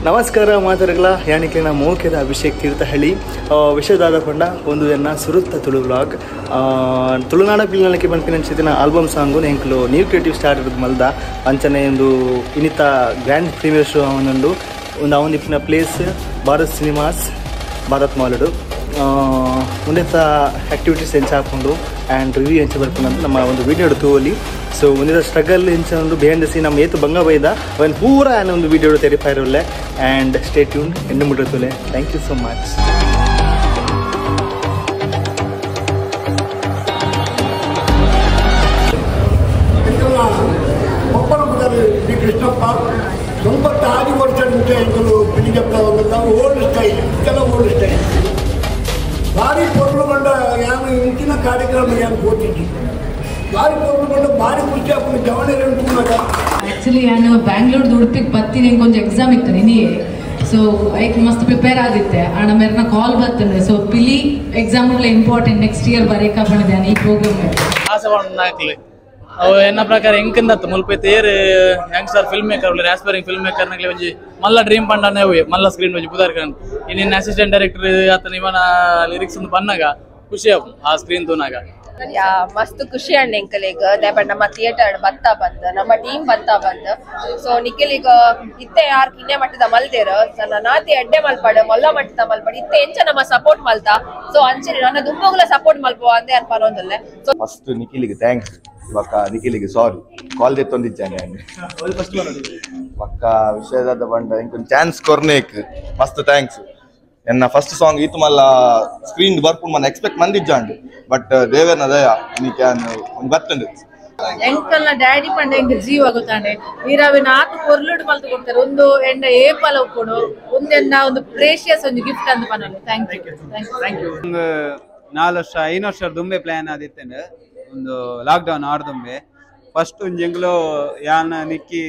ನಮಸ್ಕಾರ ಮಾತರಗಳ ಯಾಣಿಕೆನ ಮೋಕೆದ ಅಭಿಷೇಕ್ ತೀರ್ಥಹಳ್ಳಿ ವಿಷಯದಾದ ಪಂಡ ಒಂದು ಎನ್ನ ಸುರುತ್ತ ತುಳು ವ್ಲಾಗ್ ತುಳುನಾಡ ಪಿಲ್ನಕ್ಕೆ ಪನ್ಪಿನ ಆಲ್ಬಮ್ ಸಾಂಗು ಎಂಕ್ಲು ನ್ಯೂ ಕ್ರಿಯೇಟಿವ್ ಸ್ಟಾರ್ ಇರೋದು ಮಲ್ದ ಅಂಚನೆ ಒಂದು ಇನ್ನಿತ ಗ್ರ್ಯಾಂಡ್ ಪ್ರೀಮಿಯರ್ ಶೋ ಅವನೊಂದು ಒಂದು ಅವನಿಪ್ಪಿನ ಪ್ಲೇಸ್ ಭಾರತ್ ಸಿನಿಮಾಸ್ ಭಾರತ್ ಮಾಲ್ಡು ಮುಂದೆತ್ತ ಆ್ಯಕ್ಟಿವಿಟೀಸ್ ಎಂಚಾಕೊಂಡು ಆ್ಯಂಡ್ ರಿವ್ಯೂ ಎಂಚ ಬರ್ಕೊಂಡು ನಮ್ಮ ಒಂದು ವಿಡಿಯೋ ತೂವಲ್ಲಿ ಸೊ ಮುಂದಿನ ಸ್ಟ್ರಗಲ್ ಎಂಚಂದು ಬಿಹೈಂಡ್ ದ ಸೀನ್ ನಮ್ಮ ಏತು ಬಂಗ ಬೈದ ಅವನು ಪೂರ ಒಂದು ವಿಡಿಯೋ ತೆರಿತಾ ಇರೋಲ್ಲ ಆ್ಯಂಡ್ ಸ್ಟೇ ಟ್ಯೂನ್ ಎಂಡು ಮುಟ್ಟುತ್ತಲೆ thank you so much. Krishnappa 96 ವರ್ಷದ ಮುಂಚೆ ಎಂಕಲು ಪಿಲಿಜಪ್ಪ ಓಲ್ಡ್ ಸ್ಟೈಲ್ ಇದೆಲ್ಲ ಓಲ್ಡ್ ಸ್ಟೈಲ್ ಭಾರಿ ಪೊರ್ಲು ಬಂಡ ಯಾನು ಇಂಚಿನ ಕಾರ್ಯಕ್ರಮ ಯಾನು ಕೂತಿದ್ದಿ ಭಾರಿ ಪೊರ್ಲು ಬಂಡ ಭಾರಿ ಖುಷಿ ಆಗ್ತದೆ ಜವಣಿ ಆ್ಯಕ್ಚುಲಿ ನಾನು ಬ್ಯಾಂಗ್ಳೂರ್ದು ಉಡುಪಿಗೆ ಬರ್ತೀನಿ ಕೊಂಚ ಎಕ್ಸಾಮ್ ಇತ್ತು ನಿನ್ನೆ ಸೊ ಐಕ್ ಮಸ್ತ್ ಪ್ರಿಪೇರ್ ಆಗಿತ್ತೆ ಆಣ ಮೇರನ ಕಾಲ್ ಬರ್ತದೆ ಸೊ ಪಿಲಿ ಎಕ್ಸಾಮ್ಗಳ ಇಂಪಾರ್ಟೆಂಟ್ ನೆಕ್ಸ್ಟ್ ಇಯರ್ ಬರೀಕ ಬಂದಿದ್ದಾನೆ ಈ ಪ್ರೋಗ್ರಾಮ್ ಆಸೆ ಅವು ಎನ್ನ ಪ್ರಕಾರ ಎಂಕಂದತ್ತು ಮುಲ್ಪೈತೆ ಏರ್ youngster film maker aspiring film maker ನಗಲಿ ಒಂಜಿ ಮಲ್ಲ ಡ್ರೀಮ್ ಪಂಡನೆ ಅವು ಮಲ್ಲ ಸ್ಕ್ರೀನ್ ಒಂಜಿ ಪುದಾರ್ ಕಾಣ್ ಇನ್ನಿನ್ನ ಅಸಿಸ್ಟೆಂಟ್ ಡೈರೆಕ್ಟರ್ ಆತನ ಇವನ ಲಿರಿಕ್ಸ್ ಒಂದು ಬಂದಾಗ ಖುಷಿ ಆಪು ಆ ಸ್ಕ್ರೀನ್ ತೂನಾಗ ಯಾ ಮಸ್ತ್ ಖುಷಿ ಅಂಡ್ ಎಂಕಲಿಗ ದಾಯಪಂಡ ನಮ್ಮ ಥಿಯೇಟರ್ ಬತ್ತಾ ಬಂದ್ ನಮ್ಮ ಟೀಮ್ ಬತ್ತಾ ಬಂದ್ ಸೊ ನಿಖಿಲಿಗ ಇತ್ತೆ ಯಾರು ಕಿನ್ನೆ ಮಟ್ಟದ ಮಲ್ದೇರು ನಾತಿ ಅಡ್ಡೆ ಮಲ್ಪಾಡು ಮೊಲ್ಲ ಮಟ್ಟದ ಮಲ್ಪಾಡು ಇತ್ತೆ ಎಂಚ ನಮ್ಮ ಸಪೋರ್ಟ್ ಮಲ್ತಾ ಸೊ ಅಂಚೆ ನನ್ನ ದುಂಬುಗಳ ಸಪೋರ್ಟ್ ಮಲ್ಪೋ ಅಂದೆ ಅನ್ಪನೊಂದಲ್ಲೇ ಸೊ ಫಸ್ಟ್ ನಿಖಿಲಿಗೆ ಥ್ಯಾಂಕ್ಸ್ ಪಕ್ಕ ನಿಖಿಲಿಗೆ ಸಾರಿ ಕಾಲ್ ತೆತ್ತೊಂದಿದ್ದಾನೆ ಪಕ್ಕ ವಿಷಯದ ಬಂಡ ಇಂಕೊಂದು ಚಾನ್ಸ್ ಕೊರ್ನೇಕ್ ಮಸ್ತ್ ಥ್ಯಾಂಕ್ಸ್ ಎನ್ನ ಫಸ್ಟ್ ಸಾಂಗ್ ಈತು ಮಲ್ಲ ಸ್ಕ್ರೀನ್ ಬರ್ಪುಂಡು ಮನ ಎಕ್ಸ್ಪೆಕ್ಟ್ ಮಂದಿಜ್ಜಾಂಡು ಬಟ್ ದೇವೇರ್ನ ದಯ ನೀಕೆ ಒಂದು ಬರ್ತಂಡು ಎಂಕಲ್ನ ಡ್ಯಾಡಿ ಪಂಡ ಎಂಕ್ ಜೀವ ಗೊತ್ತಾಂಡೆ ನೀರಾವೆ ನಾಲ್ಕು ಪೊರ್ಲುಡು ಮಲ್ತು ಕೊಡ್ತಾರೆ ಒಂದು ಎಂಡ ಏಪಲ ಉಪ್ಪುಡು ಒಂದೆನ್ನ ಒಂದು ಪ್ರೇಷಿಯಸ್ ಒಂದು ಗಿಫ್ಟ್ ಅಂತ ಪನಲು ಥ್ಯಾಂಕ್ ಯು ಒಂದು 4 ವರ್ಷ 5 ವರ್ಷ ದುಂಬೆ ಪ್ಲಾನ್ ಆದಿತ್ತಂಡು ಒಂದು ಲಾಕ್ಡೌನ್ ಆಡ್ದುಂಬೆ ಫಸ್ಟ್ ಒಂಜಿಂಗ್ಲು ಯಾನ ನಿಕ್ಕಿ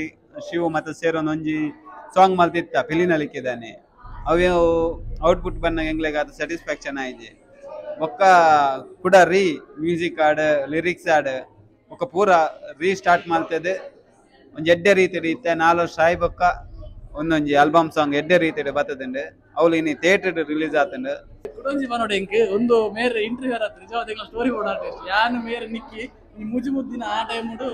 ಶಿವ ಮತ್ತೆ ಸೇರೋನ್ ಒಂಜಿ ಸಾಂಗ್ ಮಲ್ತಿತ್ತ ಪಿಲಿನಲಿಕ್ಕಿದ್ದಾನೆ ಅವು ಔಟ್ಪುಟ್ ಬಂದಾಗ ಎಂಗ್ಲೆಗ್ ಅದು ಸ್ಯಾಟಿಸ್ಫ್ಯಾಕ್ಷನ್ ಆಯ್ತು ಬೊಕ್ಕ ಕೂಡ ಮ್ಯೂಸಿಕ್ ಆಡ್ ಲಿರಿಕ್ಸ್ ಆಡ್ ಬೊಕ್ಕ ಪೂರ ರೀಸ್ಟಾರ್ಟ್ ಮಾಡ್ತದೆ ಒಂಜಿ ಎಡ್ಡೆ ರೀತಿ ರೀತಿ 4 ವರ್ಷ ಆಯ್ ಬೊಕ್ಕ ಒಂದೊಂಜಿ ಆಲ್ಬಮ್ ಸಾಂಗ್ ಎಡ್ಡೆ ರೀತಿ ಬರ್ತದಂಡು ಅವಳು ಇನ್ನು ಥಿಯೇಟರ್ ರಿಲೀಸ್ ಆತಂಡು ಕುಡೊಂಜಿ ಬನೋಡು ಎಂಕ್ ಒಂದು ಮೇರೆ ಇಂಟರ್ವ್ಯೂ ಆತ್ರ ನಿಜವಾದ ಸ್ಟೋರಿ ಬೋರ್ಡ್ ಆರ್ಟಿಸ್ಟ್ ಯಾನು ಮೇರೆ ನಿಕ್ಕಿ ಈ ಮುಜಿಮುದ್ದಿನ ಆ ಟೈಮುಡು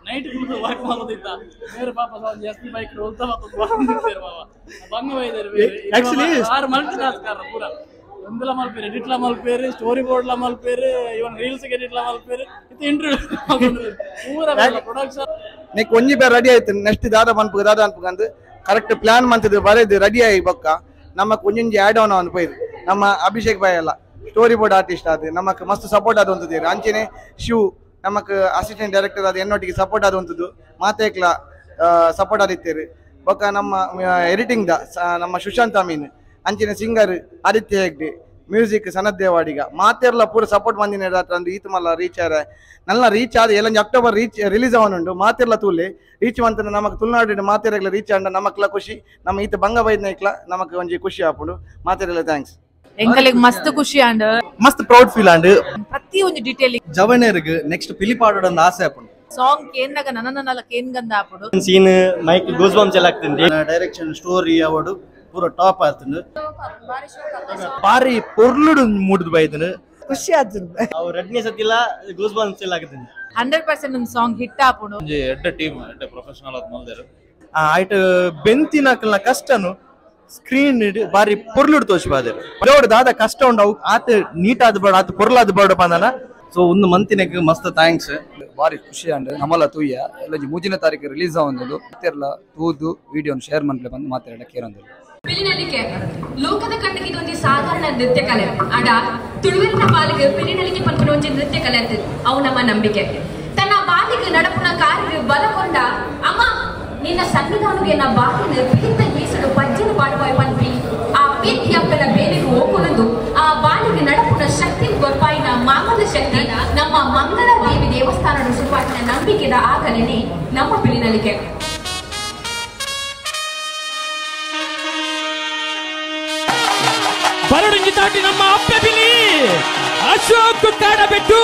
ನೈಟ್ ಕುಳಿತು ವರ್ಕ್ ಮಾಡೋದಿತ್ತ ಮೇರೆ ಪಾಪ ಎಸ್ ಬೈಕ್ ಹೋಲ್ತಾ ಮತ್ತೊಂದು ಬಾವ ಬಂಗ ವೈದ್ಯರು ಆಕ್ಚುಲಿ 6 ಮಲ್ಟಿ ಟಾಸ್ಕರ್ ಪೂರ ಒಂದಲ ಮಲ್ಪೇರು ಎಡಿಟ್ಲ ಮಲ್ಪೇರು ಸ್ಟೋರಿ ಬೋರ್ಡ್ಲ ಮಲ್ಪೇರು ಇವನ್ ರೀಲ್ಸ್ ಎಡಿಟ್ಲ ಮಲ್ಪೇರು ಇದು ಇಂಟರ್ವ್ಯೂ ಪೂರ ಪ್ರೊಡಕ್ಷನ್ ನೆಕ್ ಒಂಜಿ ಬೇರೆ ರೆಡಿ ಆಯ್ತು ನೆಕ್ಸ್ಟ್ ದಾದ ಅನ್ಪುಗಂದು ಕರೆಕ್ಟ್ ಪ್ಲಾನ್ ಮಂತಿದ್ದು ಬರೆದು ರೆಡಿ ಆಗಿ ಬೊಕ್ಕ ನಮಕ್ ಒಂಜೊಂಜಿ ಆ್ಯಡ್ ಆನ್ ಅನ್ಪೋಯ್ದು ನಮ್ಮ ಅಭಿಷೇಕ್ ಭಾಯ್ ಎಲ್ಲ ಸ್ಟೋರಿ ಬೋರ್ಡ್ ಆರ್ಟಿಸ್ಟ್ ಅದು ನಮಕ್ ಮಸ್ತ್ ಸಪೋರ್ಟ್ ಆದ ಒಂತದ್ದು ಅಂಚೆನೆ ಶಿವ್ ನಮಕ್ ಅಸಿಸ್ಟೆಂಟ್ ಡೈರೆಕ್ಟರ್ ಅದು ಎನ್ನೊಟ್ಟಿಗೆ ಸಪೋರ್ಟ್ ಆದ ಒಂತದ್ದು ಮಾತೇಕ್ಲ ಸಪೋರ್ಟ್ ಆದಿತ್ತೇರು ಬೊಕ್ಕ ನಮ್ಮ ಎಡಿಟಿಂಗ್ ದ ನಮ್ಮ ಸುಶಾಂತ್ ಅಮೀನ್ ಅಂಚಿನ ಸಿಂಗರ್ ಆದಿತ್ಯ ಹೆಗ್ಡೆ ಮ್ಯೂಸಿಕ್ ಸನತ್ ದೇವಾಡಿಗ ಮಾತೆರ್ಲ ಪೂರ ಸಪೋರ್ಟ್ ಮಂದಿನ ಅಂದು ಈತ ಮಲ್ಲ ರೀಚ್ ಆರ ನಲ್ಲ ರೀಚ್ ಆದ ಎಲ್ಲಂಜಿ ಅಕ್ಟೋಬರ್ ರಿಲೀಸ್ ಅವನುಂಡು ಮಾತೆರ್ಲ ತೂಲೆ ರೀಚ್ ಮಂತನ ನಮಕ್ ತುಳುನಾಡು ಮಾತೆರೆಗ್ಲ ರೀಚ್ ಆಂಡ ನಮಕ್ಲ ಖುಷಿ ನಮ್ಮ ಈತ ಬಂಗ ಬೈದ್ನೈಕ್ಲ ನಮಕ್ ಒಂಜಿ ಖುಷಿ ಆಪುಂಡು ಮಾತೆರೆಗ್ಲ ಥ್ಯಾಂಕ್ಸ್ ಎಂಕಲಿಗೆ ಮಸ್ತ್ ಖುಷಿ ಆಂಡ್ ಮಸ್ತ್ ಪ್ರೌಡ್ ಫೀಲ್ ಆಂಡ್ ಪ್ರತಿ ಒಂದು ಡೀಟೇಲ್ ಜವನೇರ್ಗ್ ನೆಕ್ಸ್ಟ್ ಪಿಲಿಪಾಡೋಡ ಒಂದು ಆಸೆ ಆಪುಂಡು ಸಾಂಗ್ ಕೇಂದಾಗ ನನ್ನ ಕೇನ್ಗಂದ ಆಪುಡು ಸೀನ್ ಮೈಕ್ ಗೂಸ್ ಬಂಪ್ಸ್ ಎಲ್ಲ ಆಗ್ತದೆ ಡೈರೆಕ್ಷನ್ ಸ್ಟೋರಿ ಅವಡು ಪೂರ ಟಾಪ್ ಆಗ್ತದೆ ಬಾರಿ ಪೊರ್ಲುಡು ಮೂಡುದು ಬೈದನು ಖುಷಿ ಆದ್ರು ಅವು ರೆಡ್ನೆಸ್ ಅತ್ತಿಲ್ಲ ಗೂಸ್ ಬಂಪ್ಸ್ ಎಲ್ಲ ಆಗ್ತದೆ 100% ಒಂದು ಸಾಂಗ್ ಹಿಟ್ ಆಪುಡು ಎಡ್ಡ ಟೀಮ್ ಎಡ್ಡ ಪ್ರೊಫೆಷನಲ್ ಆದ ಮಲ್ದೇರು ಆಯ್ತು ಬೆಂತಿನಕಲ್ನ ಕಷ್ಟನು ಸ್ಕ್ರೀನ್ ಬಾರಿ ಪೊರ್ಲುಡು ತೋಚ್ಬಾದರು ಅವಡು ದಾದ ಕಷ್ಟ ಉಂಡು ಅವು ಆತ ನೀಟ್ ಆದ ಬೇಡ ಆತ ಪೊರ್ಲಾದ ಬೇಡ ಪಂದನ ಸೊ ಒಂದು ಮಂತಿನಕ್ಕೆ ಮಸ್ತ್ ಥ್ಯಾಂಕ್ಸ್ ಬಾರಿ ಖುಷಿ ಅಂಡ್ ನಮ್ಮಲ್ಲ ತೂಯ್ಯ ಎಲ್ಲ 3ನೇ ತಾರೀಕು ರಿಲೀಸ್ ಆಗೊಂದು ಇತ್ತೆರ್ಲ ತೂದು ವಿಡಿಯೋನ ಶೇರ್ ಮಾಡ್ಲೆ ಬಂದು ಮಾತಾಡಕ್ಕೆ ಕೇರಂದ್ರು ಪಿಲಿನಲಿಕೆ ಲೋಕದ ಕಣ್ಣಿಗೆ ಇದೊಂದು ಸಾಧಾರಣ ನೃತ್ಯ ಕಲೆ ಅಡ ತುಳುವಿನ ಬಾಲಿಗೆ ಪಿಲಿನಲಿಕೆ ಪಂಪಿನ ಒಂದು ನೃತ್ಯ ಕಲೆ ಅಂತ ಅವು ನಮ್ಮ ನಂಬಿಕೆ ತನ್ನ ಬಾಲಿಗೆ ನಡಪುನ ಕಾರ್ಯ ಬಲಗೊಂಡ ಅಮ್ಮ ನಿನ್ನ ಸಂವಿಧಾನಗೆ ನಾ ಬಾಲಿನ ಪಿಲಿತ ಈಸಲು ಪಜ್ಜನ ಬಾಡುವಾಯ್ ಪಂಪಿ ಆ ಪೀಠಿ ಅಪ್ಪನ ಬೇಲಿಗೆ ಹೋಗುವುದು ಆ ಬಾಲಿಗೆ ನಡಪುನ ಶಕ್ತಿ ಗೊರ್ಪಾಯಿನ ಮಾಮದ ಶಕ್ತಿ ನಮ್ಮ ಮಂಗಳ ದೇವಿ ದೇವಸ್ಥಾನದ ಸುಪಾಟಿನ ನಂಬಿಕೆದ ಆಗಲೇನೆ ನಮ್ಮ ಪಿಲಿನಲಿಕೆ ಬರಡುಂಗಿ ತಾಟಿ ನಮ್ಮ ಅಪ್ಪ ಬಿಲಿ ಅಶೋಕ್ ಕಾಡಬೆಟ್ಟು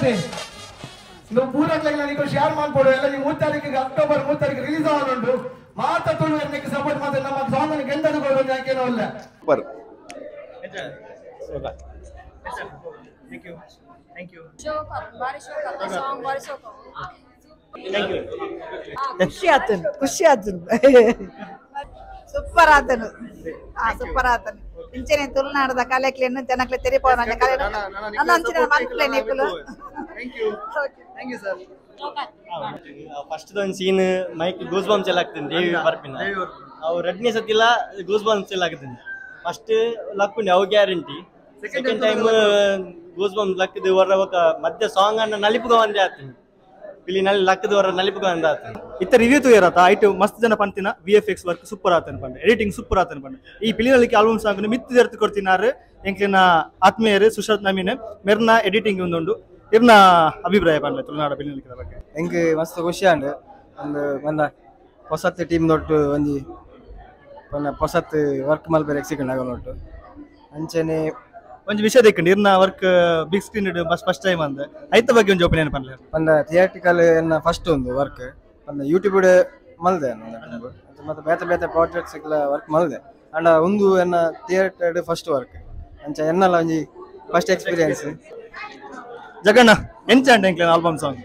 ಅಷ್ಟೇ ನೀವು ಪೂರಕ್ಲಾಗಿ ನನಗೆ ಶೇರ್ ಮಾಡ್ಕೊಡು ಎಲ್ಲ ನೀವು 3 ತಾರೀಕಿಗೆ ಅಕ್ಟೋಬರ್ 3 ತಾರೀಕು ರಿಲೀಸ್ ಆಗುಂಟು ಮಾತ್ರ ತುಳುವರಿಗೆ ಸಪೋರ್ಟ್ ಮಾಡ್ತಾರೆ ನಮ್ಮ ಸಾಂಗ್ ಅನ್ನು ಗೆಂದದು ಕೊಡೋದು ಯಾಕೇನೋ ಇಲ್ಲ ಸೂಪರ್ ಖುಷಿ ಆತನು ಸೂಪರ್ ಆತನು ಸೂಪರ್ ಆತನು ಇಂಚನೆ ತುಳುನಾಡದ ಕಲೆಕ್ಲೆನ್ನು ಜನಕ್ಲೆ ತೆರಿಪೋನ ಕಲೆ ನನ್ನ ಅಂಚಿನ ಮನ್ಕ್ಲೆ ನೆಕ್ಕಲು ಫಸ್ಟ್ ಒಂದು ಸೀನ್ ಮೈಕ್ ಗೂಸ್ ಬಾಂಬ್ಸ್ ಎಲ್ಲ ಆಗ್ತದೆ ದೇವಿ ಬರ್ಪಿನ ಅವು ರೆಡ್ನಿ ಸತ್ತಿಲ್ಲ ಗೂಸ್ ಬಾಂಬ್ಸ್ ಎಲ್ಲ ಆಗ್ತದೆ ಫಸ್ಟ್ ಲಕ್ ಉಂಡೆ ಅವು guarantee second time goose bumps ಲಕ್ಕದು ಹೊರ ఒక ಮಧ್ಯ ಸಾಂಗ್ ಅನ್ನ ನಲಿಪುಗ ಒಂದೇ ಆಗ್ತದೆ ಇಲ್ಲಿ ನಲ್ಲಿ ಲಕ್ಕದು ಹೊರ ನಲಿಪುಗ ಒಂದೇ ಆಗ್ತದೆ ಇತ್ತ ರಿವ್ಯೂ ತೂಯರತ ಐಟು ಮಸ್ತ್ ಜನ ಪಂತಿನ VFX ವರ್ಕ್ ಸೂಪರ್ ಆತನ ಪಂಡ ಎಡಿಟಿಂಗ್ ಸೂಪರ್ ಆತನ ಪಂಡ ಈ ಪಿಲಿನಲ್ಲಿ ಆಲ್ಬಮ್ ಸಾಂಗ್ ಮಿತ್ತು ಜರ್ತು ಕೊಡ್ತಿನಾರು ಎಂಕ್ಲಿನ ಆತ್ಮೀಯರು ಸುಶಾಂತ್ ನಮೀನ್ ಮೆರ್ನ ಎಡಿಟಿಂಗ್ ಒಂದುಂಡು ಇರ್ನ ಅಭಿಪ್ರಾಯ ಪಂಡ ತುಳುನಾಡ ಪಿಲಿನಲ್ಲಿ ಬಗ್ಗೆ ಎಂಕ್ ಮಸ್ತ್ ಖುಷಿ ಆಂಡ್ ಒಂದು ಬಂದ ಹೊಸತ್ ಟೀಮ್ ದೊಟ್ಟು ಒಂಜಿ ಪನ್ನ ಹೊಸತ್ ವರ್ಕ್ ಮಲ್ಪೆರ್ ಎಕ್ಸಿಕ್ಯೂಟ್ ಆಗೋನೊಟ್ಟು ಅಂಚನೆ ಒಂಜಿ ವಿಷಯ ದೇಕಂಡು ಇರ್ನ work big screen first time ಅಂದ ಐತ ಬಗ್ಗೆ ಒಂಜಿ ಒಪಿನಿಯನ್ ಪನ್ಲೆ ಪಂಡ ಥಿಯೇಟ್ರಿಕಲ್ ಎನ್ನ ಫಸ್ಟ್ ಒಂದು ವರ್ಕ್ ಪಂಡ ಯೂಟ್ಯೂಬ್ ಮಲ್ದೆ ಮತ್ತೆ ಬೇತೆ ಬೇತೆ ಪ್ರಾಜೆಕ್ಟ್ಸ್ ವರ್ಕ್ ಮಲ್ದೆ ಅಂಡ ಒಂದು ಎನ್ನ ಥಿಯೇಟರ್ ಫಸ್ಟ್ ವರ್ಕ್ ಅಂಚ ಎನ್ನಲ ಒಂಜಿ ಫಸ್ಟ್ ಎಕ್ಸ್ಪೀರಿಯನ್ಸ್ ಜಗಣ್ಣ ಎಂಚ ಅಂಡ ಎಂಕ್ಲೆನ ಆಲ್ಬಮ್ ಸಾಂಗ್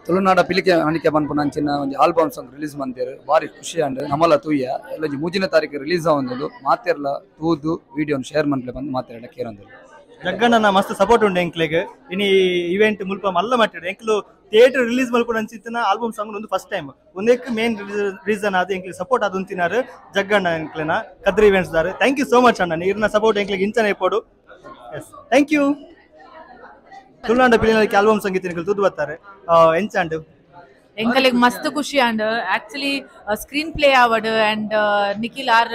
ತುಳುನಾಡ ಪಿಲಿಕೆ ಅಣಿಕೆ ಪನ್ಪುನ ಅಂಚಿನ ಒಂದು ಆಲ್ಬಮ್ ಸಾಂಗ್ ರಿಲೀಸ್ ಮಂತೇರು ಬಾರಿ ಖುಷಿ ಅಂಡ್ ನಮ್ಮಲ್ಲ ತೂಯ ಎಲ್ಲ 3 ತಾರೀಕು ರಿಲೀಸ್ ಆವೊಂದು ಮಾತೆರ್ಲ ತೂದು ವಿಡಿಯೋ ಶೇರ್ ಮನ್ಲೆ ಬಂದು ಮಾತಾಡ ಕೇರಂದು ಜಗ್ಗಣ್ಣನ ಮಸ್ತ್ ಸಪೋರ್ಟ್ ಉಂಡು ಎಂಕ್ಲೆಗ್ ಇನಿ ಇವೆಂಟ್ ಮುಲ್ಪ ಮಲ್ಲ ಮಟ್ಟಿಡು ಎಂಕ್ಲು ಥಿಯೇಟರ್ ರಿಲೀಸ್ ಮಲ್ಪುನ ಅಂಚಿತ್ತಿನ ಆಲ್ಬಮ್ ಸಾಂಗ್ ಒಂದು ಫಸ್ಟ್ ಟೈಮ್ ಒಂದೇಕ್ ಮೇನ್ ರೀಸನ್ ಆದ ಎಂಕ್ಲಿಗೆ ಸಪೋರ್ಟ್ ಅದು ಅಂತಿನಾರು ಜಗ್ಗಣ್ಣ ಎಂಕ್ಲೆನ ಕದ್ರಿ ಇವೆಂಟ್ಸ್ ದಾರು ಥ್ಯಾಂಕ್ ಯು ಸೋ ಮಚ್ ಅಣ್ಣ ನೀರ್ನ ಸಪೋರ್ಟ್ ಎಂಕ್ಲಿಗೆ ಇಂಚನೆ ಇಪ್ಪೋಡು ಎಸ್ ಥ್ಯಾಂಕ್ ಯು ತುಳುನಾಡ ಪಿಲಿನಲ್ಲಿ ಆಲ್ಬಮ್ ಸಂಗೀತ ತೂದು ಬರ್ತಾರೆ ಎಂಚಾಂಡು ಎಂಕಲಿಗೆ ಮಸ್ತ್ ಖುಷಿ ಅಂಡ್ ಆಕ್ಚುಲಿ ಸ್ಕ್ರೀನ್ ಪ್ಲೇ ಆವಡ್ ಅಂಡ್ ನಿಖಿಲ್ ಆರ್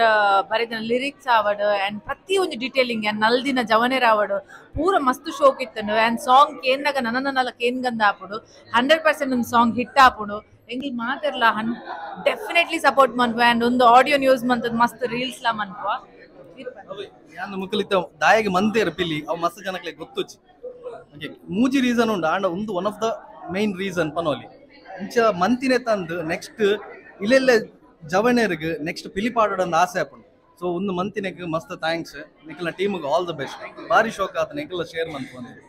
ಬರೆದ ಲಿರಿಕ್ಸ್ ಆವಡ್ ಅಂಡ್ ಪ್ರತಿ ಒಂದು ಡೀಟೇಲಿಂಗ್ ಅಂಡ್ ನಲ್ದಿನ ಜವನೇರ್ ಆವಡ್ ಪೂರ ಮಸ್ತ್ ಶೋಕ್ ಇತ್ತಂಡು ಅಂಡ್ ಸಾಂಗ್ ಕೇಂದಾಗ ನನ್ನ ಕೇನ್ಗಂದ ಆಪುಡು 100% ಒಂದು ಸಾಂಗ್ ಹಿಟ್ ಆಪುಡು ಎಂಗಿಲ್ ಮಾತಿರ್ಲ ಡೆಫಿನೆಟ್ಲಿ ಸಪೋರ್ಟ್ ಮನ್ಪು ಅಂಡ್ ಒಂದು ಆಡಿಯೋ ನ್ಯೂಸ್ ಮಂತದ್ ಮಸ್ತ್ ರೀಲ್ಸ್ ಲ ಮನ್ಪು ಯಾನ್ ಮುಕ್ಕಲಿತ್ತ ದಾಯಗೆ ಮಂತೇರು ಪಿಲಿ ಅವು ಮಸ್ತ್ ಜನಕ್ಲೆ ಗೊತ್ತುಚ್ಚಿ ಮೂಜಿ ರೀಸನ್ ಉಂಡು ಆಂಡ ಒಂದು one of the main reason ಪನೋಲಿ ಇಂಚ ಮಂತಿನೆ ತಂದು ನೆಕ್ಸ್ಟ್ ಇಲ್ಲೆಲ್ಲ ಜವನೇರ್ಗ್ ನೆಕ್ಸ್ಟ್ ಪಿಲಿ ಪಾಡೋಡೊಂದು ಆಸೆ ಆಪುಂಡು ಸೊ ಒಂದು ಮಂತಿನೆಗ್ ಮಸ್ತ್ ಥ್ಯಾಂಕ್ಸ್ ನಿಖಿಲ್ನ ಟೀಮ್ಗೆ ಆಲ್ ದ ಬೆಸ್ಟ್ ಬಾರಿ ಶೋಕ್ ಆತ ನಿಖಿಲ್ ಶೇರ್ ಮಂತ್ ಬಂದಿದೆ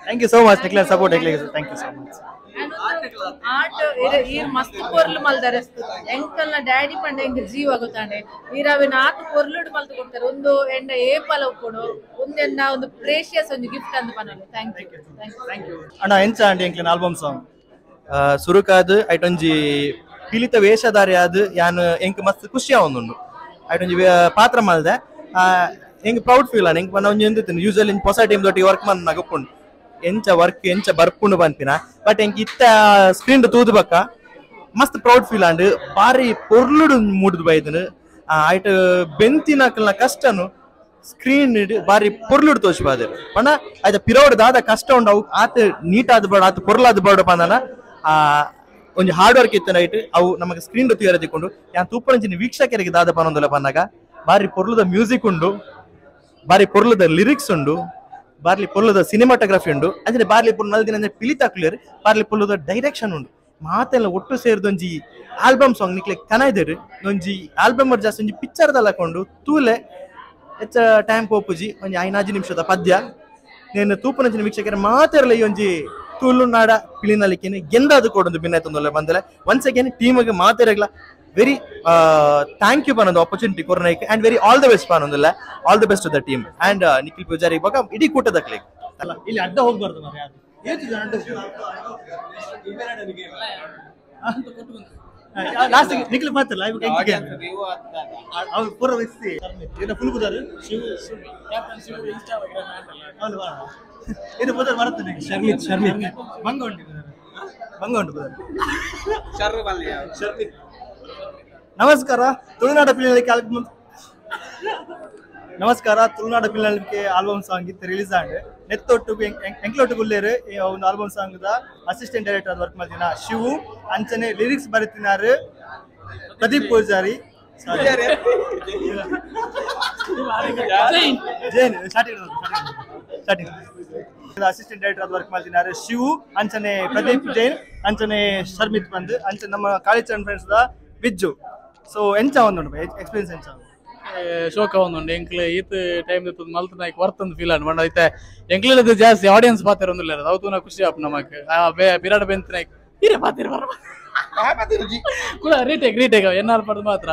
thank you so much Nikhil support thank you so much art ಈರ್ ಮಸ್ತ್ ಪೊರ್ಲು ಮಲ್ದಾರೆ ಎಂಕಲ್ನ ಡ್ಯಾಡಿ ಪಂಡ ಎಂಕ್ ಜೀವ ಗೊತ್ತಾಂಡೆ ಈರಾವಿನ ಆತು ಪೊರ್ಲುಡು ಮಲ್ತು ಕೊಡ್ತಾರೆ ಒಂದು ಎಂಡ ಏಪಲ ಕೊಡು ಒಂದೆನ್ನ ಒಂದು ಪ್ರೇಷಿಯಸ್ ಒಂದು ಗಿಫ್ಟ್ ಅಂತ ಪನೋಲಿ ಥ್ಯಾಂಕ್ ಯು ಅಣ್ಣ ಎಂಚ ಅಂಡಿ ಎಂಕ್ಲೆನ ಆಲ್ಬಮ್ ಸಾಂಗ್ ಸುರುಕಾದ್ ಐಟೊಂಜಿ ಪಿಲಿತ ವೇಷಧಾರಿ ಆದ್ ಯಾನ್ ಎಂಕ್ ಮಸ್ತ್ ಖುಷಿ ಆವೊಂದುಂಡು ಐಟೊಂಜಿ ಪಾತ್ರ ಮಲ್ದೆ ಎಂಕ್ ಪ್ರೌಡ್ ಫೀಲ್ ಆನ್ ಎಂಕ್ ಪನ್ನ ಒಂಜಿ ಎಂದಿತ್ತಿನ ಯೂಶಲಿ ಹೊಸ ಟೀಮ್ ದೊಟ್ಟಿ ವರ್ಕ್ ಮನ್ನ ಗೊಪ್ಪುಂಡು ಎಂಚ ವರ್ಕ್ ಎಂಚ ಬರ್ಪುಂಡು ಪನ್ಪಿನ ಬಟ್ ಎಂಕ್ ಇತ್ತ ಸ್ಕ್ರೀನ್ ತೂದು ಬಕ್ಕ ಮಸ್ತ್ ಪ್ರೌಡ್ ಫೀಲ್ ಆಂಡ್ ಬಾರಿ ಪೊರ್ಲುಡು ಮೂಡುದು ಬೈದನು ಐಟ್ ಬೆಂತಿನಕಲ್ನ ಕಷ್ಟನು ಸ್ಕ್ರೀನ್ ಬಾರಿ ಪೊರ್ಲುಡು ತೋಚ್ಬಾದರು ಪಂಡ ಆಯ್ತ ಪಿರೋಡ್ ದಾದ ಕಷ್ಟ ಉಂಡು ಅವು ಆತ ನೀಟ್ ಆದ ಬಾಡು ಆತ ಪೊರ್ಲಾದ ಬಾಡು ಪಂದನ ಒಂಜಿ ಹಾರ್ಡ್ ವರ್ಕ್ ಇತ್ತು ನೈಟ್ ಅವು ನಮಗೆ ಸ್ಕ್ರೀನ್ ತುಯರ ತಿಕ್ಕೊಂಡು ಯಾನ್ ತೂಪಂಚಿನ ವೀಕ್ಷಕರಿಗೆ ದಾದ ಪನೊಂದುಲ ಪನ್ನಾಗ ಬಾರಿ ಪೊರ್ಲುದ ಮ್ಯೂಸಿಕ್ ಉಂಡು ಬಾರಿ ಪೊರ್ಲುದ ಲಿರಿಕ್ಸ್ ಉಂಡು ಬಾರ್ಲಿ ಪೊರ್ಲುದ ಸಿನಿಮಾಟೋಗ್ರಫಿ ಉಂಡು ಅಂದ್ರೆ ಬಾರ್ಲಿ ಪೊರ್ಲು ನಲ್ದಿನ ಪಿಲಿತಾಕ್ಲಿಯರ್ ಬಾರ್ಲಿ ಪೊರ್ಲುದ ಡೈರೆಕ್ಷನ್ ಉಂಡು ಮಾತೆಲ್ಲ ಒಟ್ಟು ಸೇರಿದೊಂಜಿ ಆಲ್ಬಮ್ ಸಾಂಗ್ ನಿಕ್ಲೆ ಕನಾಯ್ದೇರು ಒಂಜಿ ಆಲ್ಬಮ್ ಜಾಸ್ತಿ ಒಂಜಿ ಪಿಕ್ಚರ್ ದಲ್ಲಕೊಂಡು ತೂಲೆ ಹೆಚ್ಚ ಟೈಮ್ ಪೋಪುಜಿ ಒಂಜಿ 5 ನಿಮಿಷದ ಪದ್ಯ నేను ತೂಪನಂಚಿನ ವೀಕ್ಷಕರ ಮಾತೆರಲ ಈ ಒಂಜಿ ತುಳುನಾಡ ಪಿಲಿನಲಿಕೆನೆ ಗೆಂದಾದು ಕೊಡೊಂದು ಭಿನ್ನೈತೊಂದುಲ್ಲ ಬಂದಲೆ ಒನ್ಸ್ ಅಗೇನ್ ಟೀಮ್ಗೆ ಮಾತೆರಗ್ಲ ವೆರಿ ಥ್ಯಾಂಕ್ ಯು ಪನ್ನೊಂದು ಆಪರ್ಚುನಿಟಿ ಕೊರನೈಕ್ and very all the best ಪನ್ನೊಂದುಲ್ಲ all the best to the team and Nikhil Poojary ಇವಾಗ ಇಡೀ ಕೂಟದ ಕ್ಲಿಕ್ ಅಲ್ಲ ಇಲ್ಲಿ ಅಡ್ಡ ಹೋಗ್ಬಾರ್ದು ಮಾರ್ರೆ ಯಾರು ಲಾಸ್ಟ್ ನಿಖಿಲ್ ಮಾತಲ್ಲ ಅವ್ರು ಪೂರ ವ್ಯಕ್ತಿ ಏನು ಫುಲ್ ಬುದಾರು ಇದು ಬುದಾರು ಬರುತ್ತೆ ಶರ್ಮಿತ್ ಬಂಗ ಉಂಟು ಬುದಾರು ನಮಸ್ಕಾರ ತುಳುನಾಡ ಪಿಲಿನಲಿಕೆ ನಮಸ್ಕಾರ ತುಳುನಾಡ ಪಿಲಿನಲಿಕೆ ಆಲ್ಬಮ್ ಸಾಂಗ್ ಇತ್ತು ರಿಲೀಸ್ ಆಂಡ್ ನೆತ್ತೊಟ್ಟು ಎಂಕ್ಲೊಟ್ಟು ಗುಲ್ಲೇರು ಒಂದು ಆಲ್ಬಮ್ ಸಾಂಗ್ ದ ಅಸಿಸ್ಟೆಂಟ್ ಡೈರೆಕ್ಟರ್ ವರ್ಕ್ ಮಾಡ್ತಿನ ಶಿವು ಅಂಚನೆ ಲಿರಿಕ್ಸ್ ಬರೀತಿನಾರು Pradeep Poojary Jain starting assistant director ಆದ ವರ್ಕ್ ಮಾಡ್ತಿದ್ದಾರೆ ಶಿವು ಅಂಚನೆ ಪ್ರದೀಪ್ ಜೈನ್ ಅಂಚನೆ ಶರ್ಮಿತ್ ಬಂದು ಅಂಚನೆ ನಮ್ಮ ಕಾಲೇಜ್ ಫ್ರೆಂಡ್ಸ್ ಬಿಜ್ಜು ಸೊ ಎಂಚ ಒಂದು ಎಕ್ಸ್ಪೀರಿಯನ್ಸ್ ಎಂಚ ಶೋಕ ಒಂದುಂಡು ಎಂಕ್ಲೆ ಈತ್ ಟೈಮ್ ಇತ್ತು ಮಲ್ತ ನಾಯ್ಕ ವರ್ತಂದು ಫೀಲ್ ಆಡ್ ಮಂಡ ಐತೆ ಎಂಕ್ಲೆದು ಜಾಸ್ತಿ ಆಡಿಯನ್ಸ್ ಪಾತ್ರ ಒಂದಿಲ್ಲ ಅವು ತೂನ ಖುಷಿ ಆಪ್ ನಮಕ್ ಬಿರಾಡ್ ಬೆಂತ್ ನಾಯ್ಕ ಹಿರೇ ಪಾತಿರ್ ಬರ ಕೂಡ ರೀಟೇಕ್ ಎನ್ನಾರು ಪಡೆದು ಮಾತ್ರ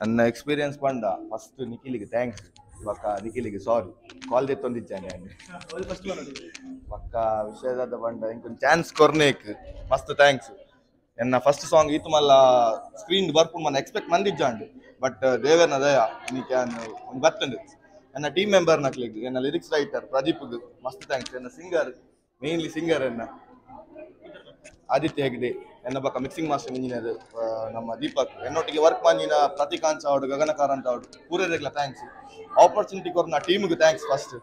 ನನ್ನ ಎಕ್ಸ್ಪೀರಿಯನ್ಸ್ ಪಂಡ ಫಸ್ಟ್ ನಿಖಿಲಿಗೆ ಥ್ಯಾಂಕ್ಸ್ ಪಕ್ಕ ನಿಖಿಲಿಗೆ ಸಾರಿ ಕಾಲ್ ತೆತ್ತೊಂದಿದ್ದಾನೆ ಪಕ್ಕ ವಿಷಯದ ಪಂಡ ಇಂಕೊಂದು ಚಾನ್ಸ್ ಕೊರ್ನೇಕ್ ಮಸ್ತ್ ಥ್ಯಾಂಕ್ಸ್ ಎನ್ನ ಫಸ್ಟ್ ಸಾಂಗ್ ಈತು ಮಲ್ಲ ಸ್ಕ್ರೀನ್ ಬರ್ಪುಂಡು ಮನ ಎಕ್ಸ್ಪೆಕ್ಟ್ ಮಂದಿಜ್ಜಾಂಡು ಬಟ್ ದೇವೇರ್ನ ದಯ ನೀ ಒಂದು ಬರ್ತಂಡು ನನ್ನ ಟೀಮ್ ಮೆಂಬರ್ ನಕ್ಲಿಗೆ ಎನ್ನ ಲಿರಿಕ್ಸ್ ರೈಟರ್ ಪ್ರದೀಪ್ಗೆ ಮಸ್ತ್ ಥ್ಯಾಂಕ್ಸ್ ಎನ್ನ ಸಿಂಗರ್ ಮೇನ್ಲಿ ಸಿಂಗರ್ ಎನ್ನ ಆದಿತ್ಯ ಹೆಗ್ಡೆ ಎನ್ನ ಪಕ್ಕ ಮಿಕ್ಸಿಂಗ್ ಮಾಸ್ಟರ್ ಇಂಜಿನಿಯರ್ ನಮ್ಮ ದೀಪಕ್ ಎನ್ನೊಟ್ಟಿಗೆ ವರ್ಕ್ ಮಾಡಿನ ಪ್ರತಿಕಾಂತ್ ಅವಡು ಗಗನಕಾರಂತ್ ಅವಡು ಪೂರೈರೆಗ್ಲ ಥ್ಯಾಂಕ್ಸ್ ಆಪರ್ಚುನಿಟಿ ಕೊರ್ನ ಟೀಮ್ಗೆ ಥ್ಯಾಂಕ್ಸ್ ಫಸ್ಟ್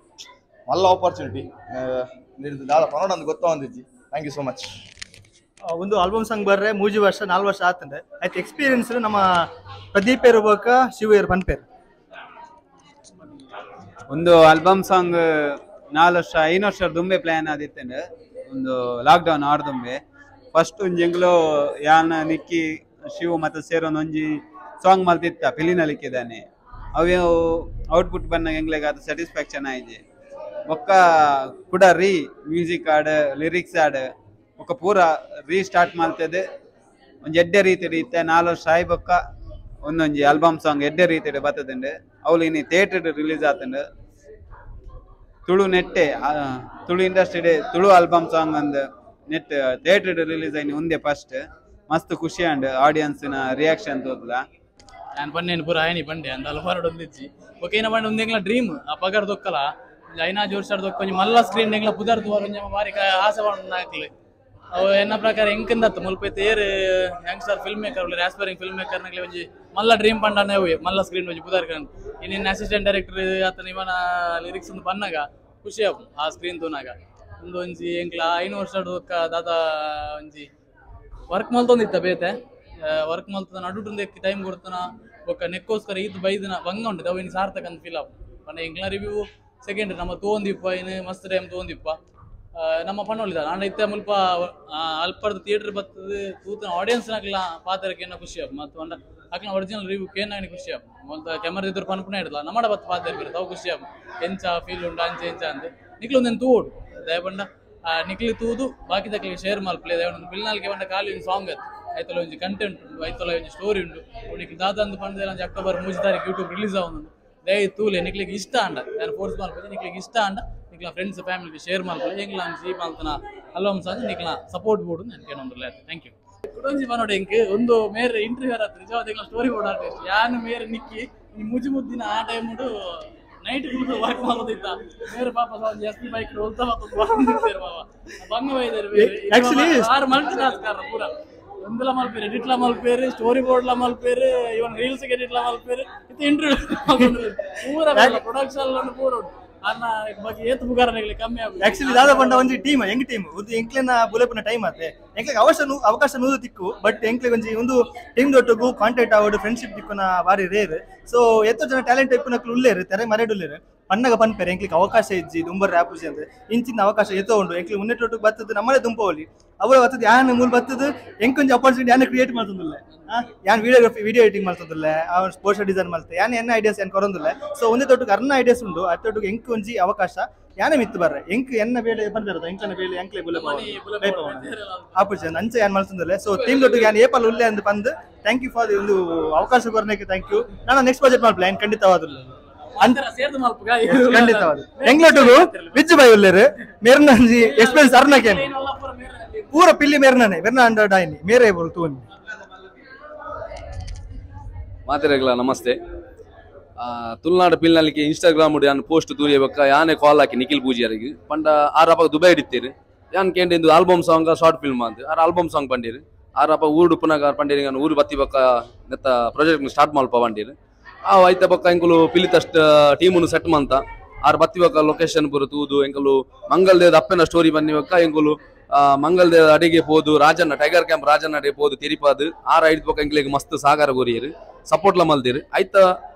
ಮಲ್ಲ ಆಪರ್ಚುನಿಟಿ ದಾದ ಪನೋಡ ಒಂದು ಗೊತ್ತೊಂದಿಜ್ಜಿ ಥ್ಯಾಂಕ್ ಯು ಸೋ ಮಚ್ ಒಂದು ಆಲ್ಬಮ್ ಸಾಂಗ್ ಬರ್ರೆ 3 ವರ್ಷ 4 ವರ್ಷ ಆತಂದೆ ಆಯ್ತು ಎಕ್ಸ್ಪೀರಿಯನ್ಸ್ ನಮ್ಮ ಪ್ರದೀಪ್ ಇರ್ಬೇಕ ಶಿವ ಇರ್ ಪನ್ಪೇರ್ ಒಂದು ಆಲ್ಬಮ್ ಸಾಂಗ್ 4 ವರ್ಷ 5 ವರ್ಷ ದುಂಬೆ ಪ್ಲಾನ್ ಆದಿತ್ತಂಡೆ ಒಂದು ಲಾಕ್ಡೌನ್ ಆರ್ದುಂಬೆ ಫಸ್ಟ್ ಒಂಜೆಂಗ್ಲು ಯಾನ ನಿಕ್ಕಿ ಶಿವ ಮತ್ತೆ ಸೇರೋನ್ ಒಂಜಿ ಸಾಂಗ್ ಮಲ್ತಿತ್ತ ಪಿಲಿನಲಿಕ್ಕಿದ್ದಾನೆ ಅವು ಔಟ್ಪುಟ್ ಬಂದಾಗ ಎಂಗ್ಲೆಗೆ ಅದು ಸ್ಯಾಟಿಸ್ಫ್ಯಾಕ್ಷನ್ ಆಯ್ತು ಒಕ್ಕ ಕೂಡ ಮ್ಯೂಸಿಕ್ ಆಡ್ ಲಿರಿಕ್ಸ್ ಆಡ್ ఒక ಪೂರ ರೀಸ್ಟಾರ್ಟ್ ಮಾಡ್ತದೆ ಒಂದು ಎಡ್ಡೆ ರೀತಿ ಇತ್ತೆ 4 ವರ್ಷ ಆಯ್ಬೊಕ್ಕ ಒಂದೊಂಜಿ ಆಲ್ಬಮ್ ಸಾಂಗ್ ಎಡ್ಡೆ ರೀತಿ ಬರ್ತದಂಡೆ ಅವಳು ಇನ್ನು ಥಿಯೇಟರ್ ರಿಲೀಸ್ ಆತಂಡೆ ತುಳು ನೆಟ್ಟೆ Tulu industry Tulu album song ಅಂದ್ ನೆಟ್ ಥಿಯೇಟರ್ ರಿಲೀಸ್ ಆಯ್ತು ಒಂದೇ ಫಸ್ಟ್ ಮಸ್ತ್ ಖುಷಿ ಅಂಡ್ ಆಡಿಯನ್ಸ್ನ ರಿಯಾಕ್ಷನ್ ತೋದ್ಲ ನಾನು ಪನ್ನೇನು ಪೂರ ಆಯ್ನಿ ಬಂಡೆ ಅಂತ ಹಲವಾರು ಒಂದಿಜ್ಜಿ ಓಕೆ ಏನ ಮಾಡಿ ಒಂದೆಂಗ್ಲ ಡ್ರೀಮ್ ಆ ಪಗಾರ ದೊಕ್ಕಲ ಐನಾ ಜೋರ್ಸಾಡ್ ದೊಕ್ಕ ಒಂಜಿ ಮಲ್ಲ ಸ್ಕ್ರೀನ್ ಎಂಗ್ಲ ಪುದರ್ದು ಒಂಜ ಬಾರಿ ಆಸೆ ಹಾಕ್ಲಿ ಅವು ಎನ್ನ ಪ್ರಕಾರ ಎಂಕಂದತ್ತು ಮುಲ್ಪ ಏರ್ youngster film maker aspiring film maker ನಗ್ಲಿ ಒಂಜಿ ಮಲ್ಲ ಡ್ರೀಮ್ ಪಂಡನೆ ಮಲ್ಲ ಸ್ಕ್ರೀನ್ ಒಂಜಿ ಪುದಾರ್ ಇನ್ನಿನ್ನ ಅಸಿಸ್ಟೆಂಟ್ ಡೈರೆಕ್ಟರ್ ಆತನ ಇವನ ಲಿರಿಕ್ಸ್ ಒಂದು ಬಂದಾಗ ಖುಷಿ ಆಪು ಆ ಸ್ಕ್ರೀನ್ ತೂನಾಗ ಒಂದು ಒಂಜಿ ಎಂಕ್ಲ 5 ವರ್ಷ ದಾದ ಒಂಜಿ ವರ್ಕ್ ಮಲ್ತೊಂದಿತ್ತ ಬೇತೆ ವರ್ಕ್ ಮಲ್ತದ ನಡುಟುಂದು ಟೈಮ್ ಕೊಡ್ತಾನ ಬೊಕ್ಕ ನೆಕ್ಕೋಸ್ಕರ ಈದ್ ಬೈದಿನ ಬಂಗ ಉಂಟು ಅವು ಇನ್ನು ಸಾರ್ಥಕ ಅಂತ ಫೀಲ್ ಆಪು ಪಂಡ ಎಂಕ್ಲ ರಿವ್ಯೂ ಸೆಕೆಂಡ್ ನಮ್ಮ ತೋಂದಿಪ್ಪ ಇನ್ನು ಮಸ್ತ್ ಟೈಮ್ ತೋಂದಿಪ್ಪ ನಮ್ಮ ಪಣ್ಣೊಳಿದ ನಾನು ಇತ್ತ ಮುಲ್ಪ ಅಲ್ಪರ್ದು ಥಿಯೇಟರ್ ಬರ್ತದೆ ತೂತನ ಆಡಿಯನ್ಸ್ ನಕ್ಲ ಪಾತ್ರಕ್ಕೆ ಏನೋ ಖುಷಿ ಆಪ್ ಮತ್ತು ಅಂಡ ಅಕ್ಲ ಒರಿಜಿನಲ್ ರಿವ್ಯೂ ಕೇನಾಗಿ ಖುಷಿ ಆಪ್ ಮೊದಲ ಕ್ಯಾಮರಾ ಇದ್ರು ಪನ್ಪುಣ ಇಡಲ್ಲ ನಮ್ಮಡ ಬತ್ತ ಪಾತ್ರ ಬರುತ್ತೆ ಅವು ಖುಷಿ ಆಪ್ ಎಂಚ ಫೀಲ್ ಉಂಟು ಅಂಚೆ ಎಂಚ ಅಂತ ನಿಕ್ಲು ಒಂದೇನು ತೂಡು ದಯಪಂಡ ನಿಕ್ಲಿ ತೂದು ಬಾಕಿ ತಕ್ಲಿಗೆ ಶೇರ್ ಮಲ್ಪ್ಲೆ ದಯಪಂಡ ಬಿಲ್ನಾಲ್ಗೆ ಬಂಡ ಖಾಲಿ ಒಂದು ಸಾಂಗ್ ಅದು ಐತಲ್ಲ ಒಂಜಿ ಕಂಟೆಂಟ್ ಉಂಟು ಐತಲ್ಲ ಒಂಜಿ ಸ್ಟೋರಿ ಉಂಟು ನಿಕ್ಲಿ ದಾದಂದು ಪಂಡ ಅಕ್ಟೋಬರ್ 3 ತಾರೀಕು ಯೂಟ್ಯೂಬ್ ರಿಲೀಸ್ ಆಗುದು ದಯ ತೂಲೆ ನಿಕ್ಲಿಗೆ ಇಷ್ಟ ಅಂಡ ನಾನು ಫೋರ್ಸ್ ಮಾಡ್ಬೋದು ನಿಕ್ಲಿಗೆ ಇಷ್ಟ ಅಂಡ ನಿಕ್ಲ ಫ್ರೆಂಡ್ಸ್ ಫ್ಯಾಮಿಲಿಗೆ ಶೇರ್ ಮಾಡ್ಕೊಳ್ಳಿ ಎಂಗ್ಲ ಸಿ ಮಾಲ್ತನ ಅಲ್ವಮ್ ಸಾಂಗ್ ನಿಕ್ಲ ಸಪೋರ್ಟ್ ಬೋರ್ಡು ನನಗೆ ಏನೊಂದಿಲ್ಲ ಥ್ಯಾಂಕ್ ಯು ಕುಡೊಂಜಿ ಮನೋಡೆ ಎಂಕ್ ಒಂದು ಮೇರೆ ಇಂಟರ್ವ್ಯೂ ಆದ್ರೆ ನಿಜವಾದ ಸ್ಟೋರಿ ಬೋರ್ಡ್ ಆರ್ಟಿಸ್ಟ್ ಯಾನು ಮೇರೆ ನಿಕ್ಕಿ ಈ ಮುಜ್ಜಿನ ಆ ಟೈಮ್ ನೈಟ್ ಕುಳಿತು ವರ್ಕ್ ಮಾಡೋದಿತ್ತ ಮೇರೆ ಪಾಪ ಎಸ್ ಬೈಕ್ ಹೋಲ್ತಾ ಮತ್ತೊಂದು ಬಂಗ ಆಕ್ಚುಲಿ 6 ಮಲ್ಟಿ ಟಾಸ್ಕರ್ ಪೂರ ಒಂದಲ ಮಲ್ಪೇರು ಎಡಿಟ್ಲ ಮಲ್ಪೇರು ಸ್ಟೋರಿ ಬೋರ್ಡ್ಲ ಮಲ್ಪೇರು ಇವನ್ ರೀಲ್ಸ್ ಎಡಿಟ್ಲ ಮಲ್ಪೇರು ಇದು ಇಂಟರ್ವ್ಯೂ ಪೂರ ಪ್ರೊಡಕ್ಷನ್ ಪೂರ ಅನ್ನ ಬಗ್ಗೆ ಏತು ಬುಗಾರನೆಗ್ಲಿ ಕಮ್ಮಿ ಆಗುತ್ತೆ ಆಕ್ಚುಲಿ ದಾದ ಬಂಡ ಒಂಜಿ ಟೀಮ್ ಎಂಗ್ ಟೀಮ್ ಒಂದು ಎಂಕ್ಲೆನ ಬುಲೆಪುನ ಟೈಮ್ ಆತೆ ಎಂಕ್ಲೆಗೆ ಅವಕಾಶ ನೂದು ತಿಕ್ಕು ಬಟ್ ಎಂಕ್ಲೆಗೆ ಒಂಜಿ ಒಂದು ಟೀಮ್ ದೊಟ್ಟುಗು ಕಾಂಟ್ಯಾಕ್ಟ್ ಆವಡು ಫ್ರೆಂಡ್ಶಿಪ್ ತಿಕ್ಕುನ ಬಾರಿ ರೇರ್ ಸೊ ಎತ್ತೋ ಜನ ಟ್ಯಾಲೆಂಟ್ ಇಪ್ಪುನಕ್ಲು ಉಳ್ಳೇರು ತೆರೆ ಮರೆಡುಲ್ಲೇರು ಪನ್ನಗ ಪನ್ಪೇರು ಎಂಕ್ಲಿಗೆ ಅವಕಾಶ ಇಜ್ಜಿ ದುಂಬರ್ ರ್ಯಾಪುಜಿ ಅಂದ್ರೆ ಇಂಚಿನ ಅವಕಾಶ ಎತ್ತೋ ಉಂಡು ಎಂಕ್ಲಿಗೆ ಮುನ್ನೆಟ್ಟೊಟ್ಟು ಬರ್ತದೆ ನಮ್ಮದೇ ದುಂಪೋಲಿ ಅವರು ಬರ್ತದೆ ಯಾನ್ ಮೂಲ ಬರ್ತದೆ ಎಂಕೊಂಜಿ ಅಪರ್ಚುನಿಟಿ ಯಾನ್ ಕ್ರಿಯೇಟ್ ಮಾಡ್ತದಿಲ್ಲ ಯಾನ್ ವಿಡಿಯೋ ಎಡಿಟಿಂಗ್ ಮಾಡ್ತದಿಲ್ಲ ಅವ್ನು ಸ್ಪೋರ್ಟ್ಸ್ ಡಿಸೈನ್ ಮಾಡ್ತಾರೆ ಯಾನ್ ಎನ್ನ ಐಡಿಯಾಸ್ ಏನ್ ಕೊರೊಂದಿಲ್ಲ ಸೊ ಒಂದೇ ತೊಟ್ಟು ಅರ್ನ ಐಡಿಯಾಸ್ ಉಂಡು ಅತ್ತೊಟ್ಟಿಗೆ ಎಂಕ್ ಒಂಜಿ ಅವಕಾಶ ಯಾನೇ ಮಿತ್ತು ಬರ್ರೆ ಎಂಕ್ ಎನ್ನ ಬೇಳೆ ಬಂದಿರೋದು ಎಂಕ್ಲನ ಬೇಳೆ ಎಂಕ್ಲೆ ಬುಲೆ ಆಪರ್ಚುನಿಟಿ ಅಂಚೆ ಯಾನ್ ಮಾಡ್ತದಿಲ್ಲ ಸೊ ಟೀಮ್ ದೊಟ್ಟಿಗೆ ಯಾನ್ ಏಪಲ್ ಉಲ್ಲೆ ಅಂತ ಬಂದು ಥ್ಯಾಂಕ್ ಯು ಫಾರ್ ಒಂದು ಅವಕಾಶ ಕೊರನೆಗೆ ಥ್ಯಾಂಕ್ ಯು ನಾನು ನೆಕ್ಸ್ಟ್ ಪ್ರಾಜೆಕ್ಟ್ ಮಾಡ್ಲಾ ಏನ್ ಖಂಡಿತವಾದಿಲ್ಲ ಖಂಡಿತವಾದ ಎಂಗ್ಲೊಟ್ಟಿಗೂ ವಿಜ್ಜು ಬೈ ಉಲ್ಲೇರು ಮೇರ್ನಂಜಿ ಎಕ್ಸ್ಪೀರಿಯನ್ಸ್ ಅರ್ನಕೇನು ಪೂರ ಪಿಲ್ಲಿ ಮೇರ್ನೇ ವೆರ್ನ ಅಂಡರ್ ಡೈನಿ ಮೇರೆ ಬೋಲ್ತು ಮಾತೆರೆಗ್ಲ ನಮಸ್ತೆ ತುಳುನಾಡು ಪಿಲ್ನಲ್ಲಿಗೆ ಇನ್ಸ್ಟಾಗ್ರಾಮ್ ಯಾನ್ ಪೋಸ್ಟ್ ತೂರಿಯಬೇಕ ಯಾನೇ ಕಾಲ್ ಹಾಕಿ ನಿಖಿಲ್ ಪೂಜಿಯರಿಗೆ ಪಂಡ ಆರಪ್ಪ ದುಬೈ ಇಡ್ತೀರಿ ಯಾನ್ ಕೇಂದ್ರ ಆಲ್ಬಮ್ ಸಾಂಗ್ ಶಾರ್ಟ್ ಫಿಲ್ಮ್ ಅಂತ ಆಲ್ಬಮ್ ಸಾಂಗ್ ಪಂಡೀರಿ ಆರಪ್ಪ ಊರು ಪುನಗ ಪಂಡೀರಿ ಊರು ಬತ್ತಿ ಬಕ್ಕ ನೆತ್ತ ಪ್ರಾಜೆಕ್ಟ್ ಸ್ಟಾರ್ಟ್ ಮಲ್ಪ ಪಂಡೀರಿ ಐತ ಬಕ್ಕ ಎಂಕುಲು ಪಿಲಿತಷ್ಟ ಟೀಮನ್ನು ಸೆಟ್ ಮಂತ ಆರು ಬತ್ತಿ ಬಕ್ಕ ಲೊಕೇಶನ್ ಪೂರ ತೂದು ಎಂಕುಲು ಮಂಗಲ್ದೇದ ಅಪ್ಪನ ಸ್ಟೋರಿ ಬನ್ನಿ ಬಕ್ಕ ಎಂಕುಲು ಮಂಗಲ್ದೇದ ಅಡಿಗೆ ಪೋದು ರಾಜಣ್ಣ ಟೈಗರ್ ಕ್ಯಾಂಪ್ ರಾಜಣ್ಣ ಅಡಿಗೆ ಪೋದು ತಿರಿಪಾದು ಆರು ಐದು ಬಕ್ಕ ಎಂಕ್ಲಿಗೆ ಮಸ್ತ್ ಸಾಕಾರ ಕೊರಿಯರು ಸಪೋರ್ಟ್ಲ ಮಲ್ದಿರು ಐತ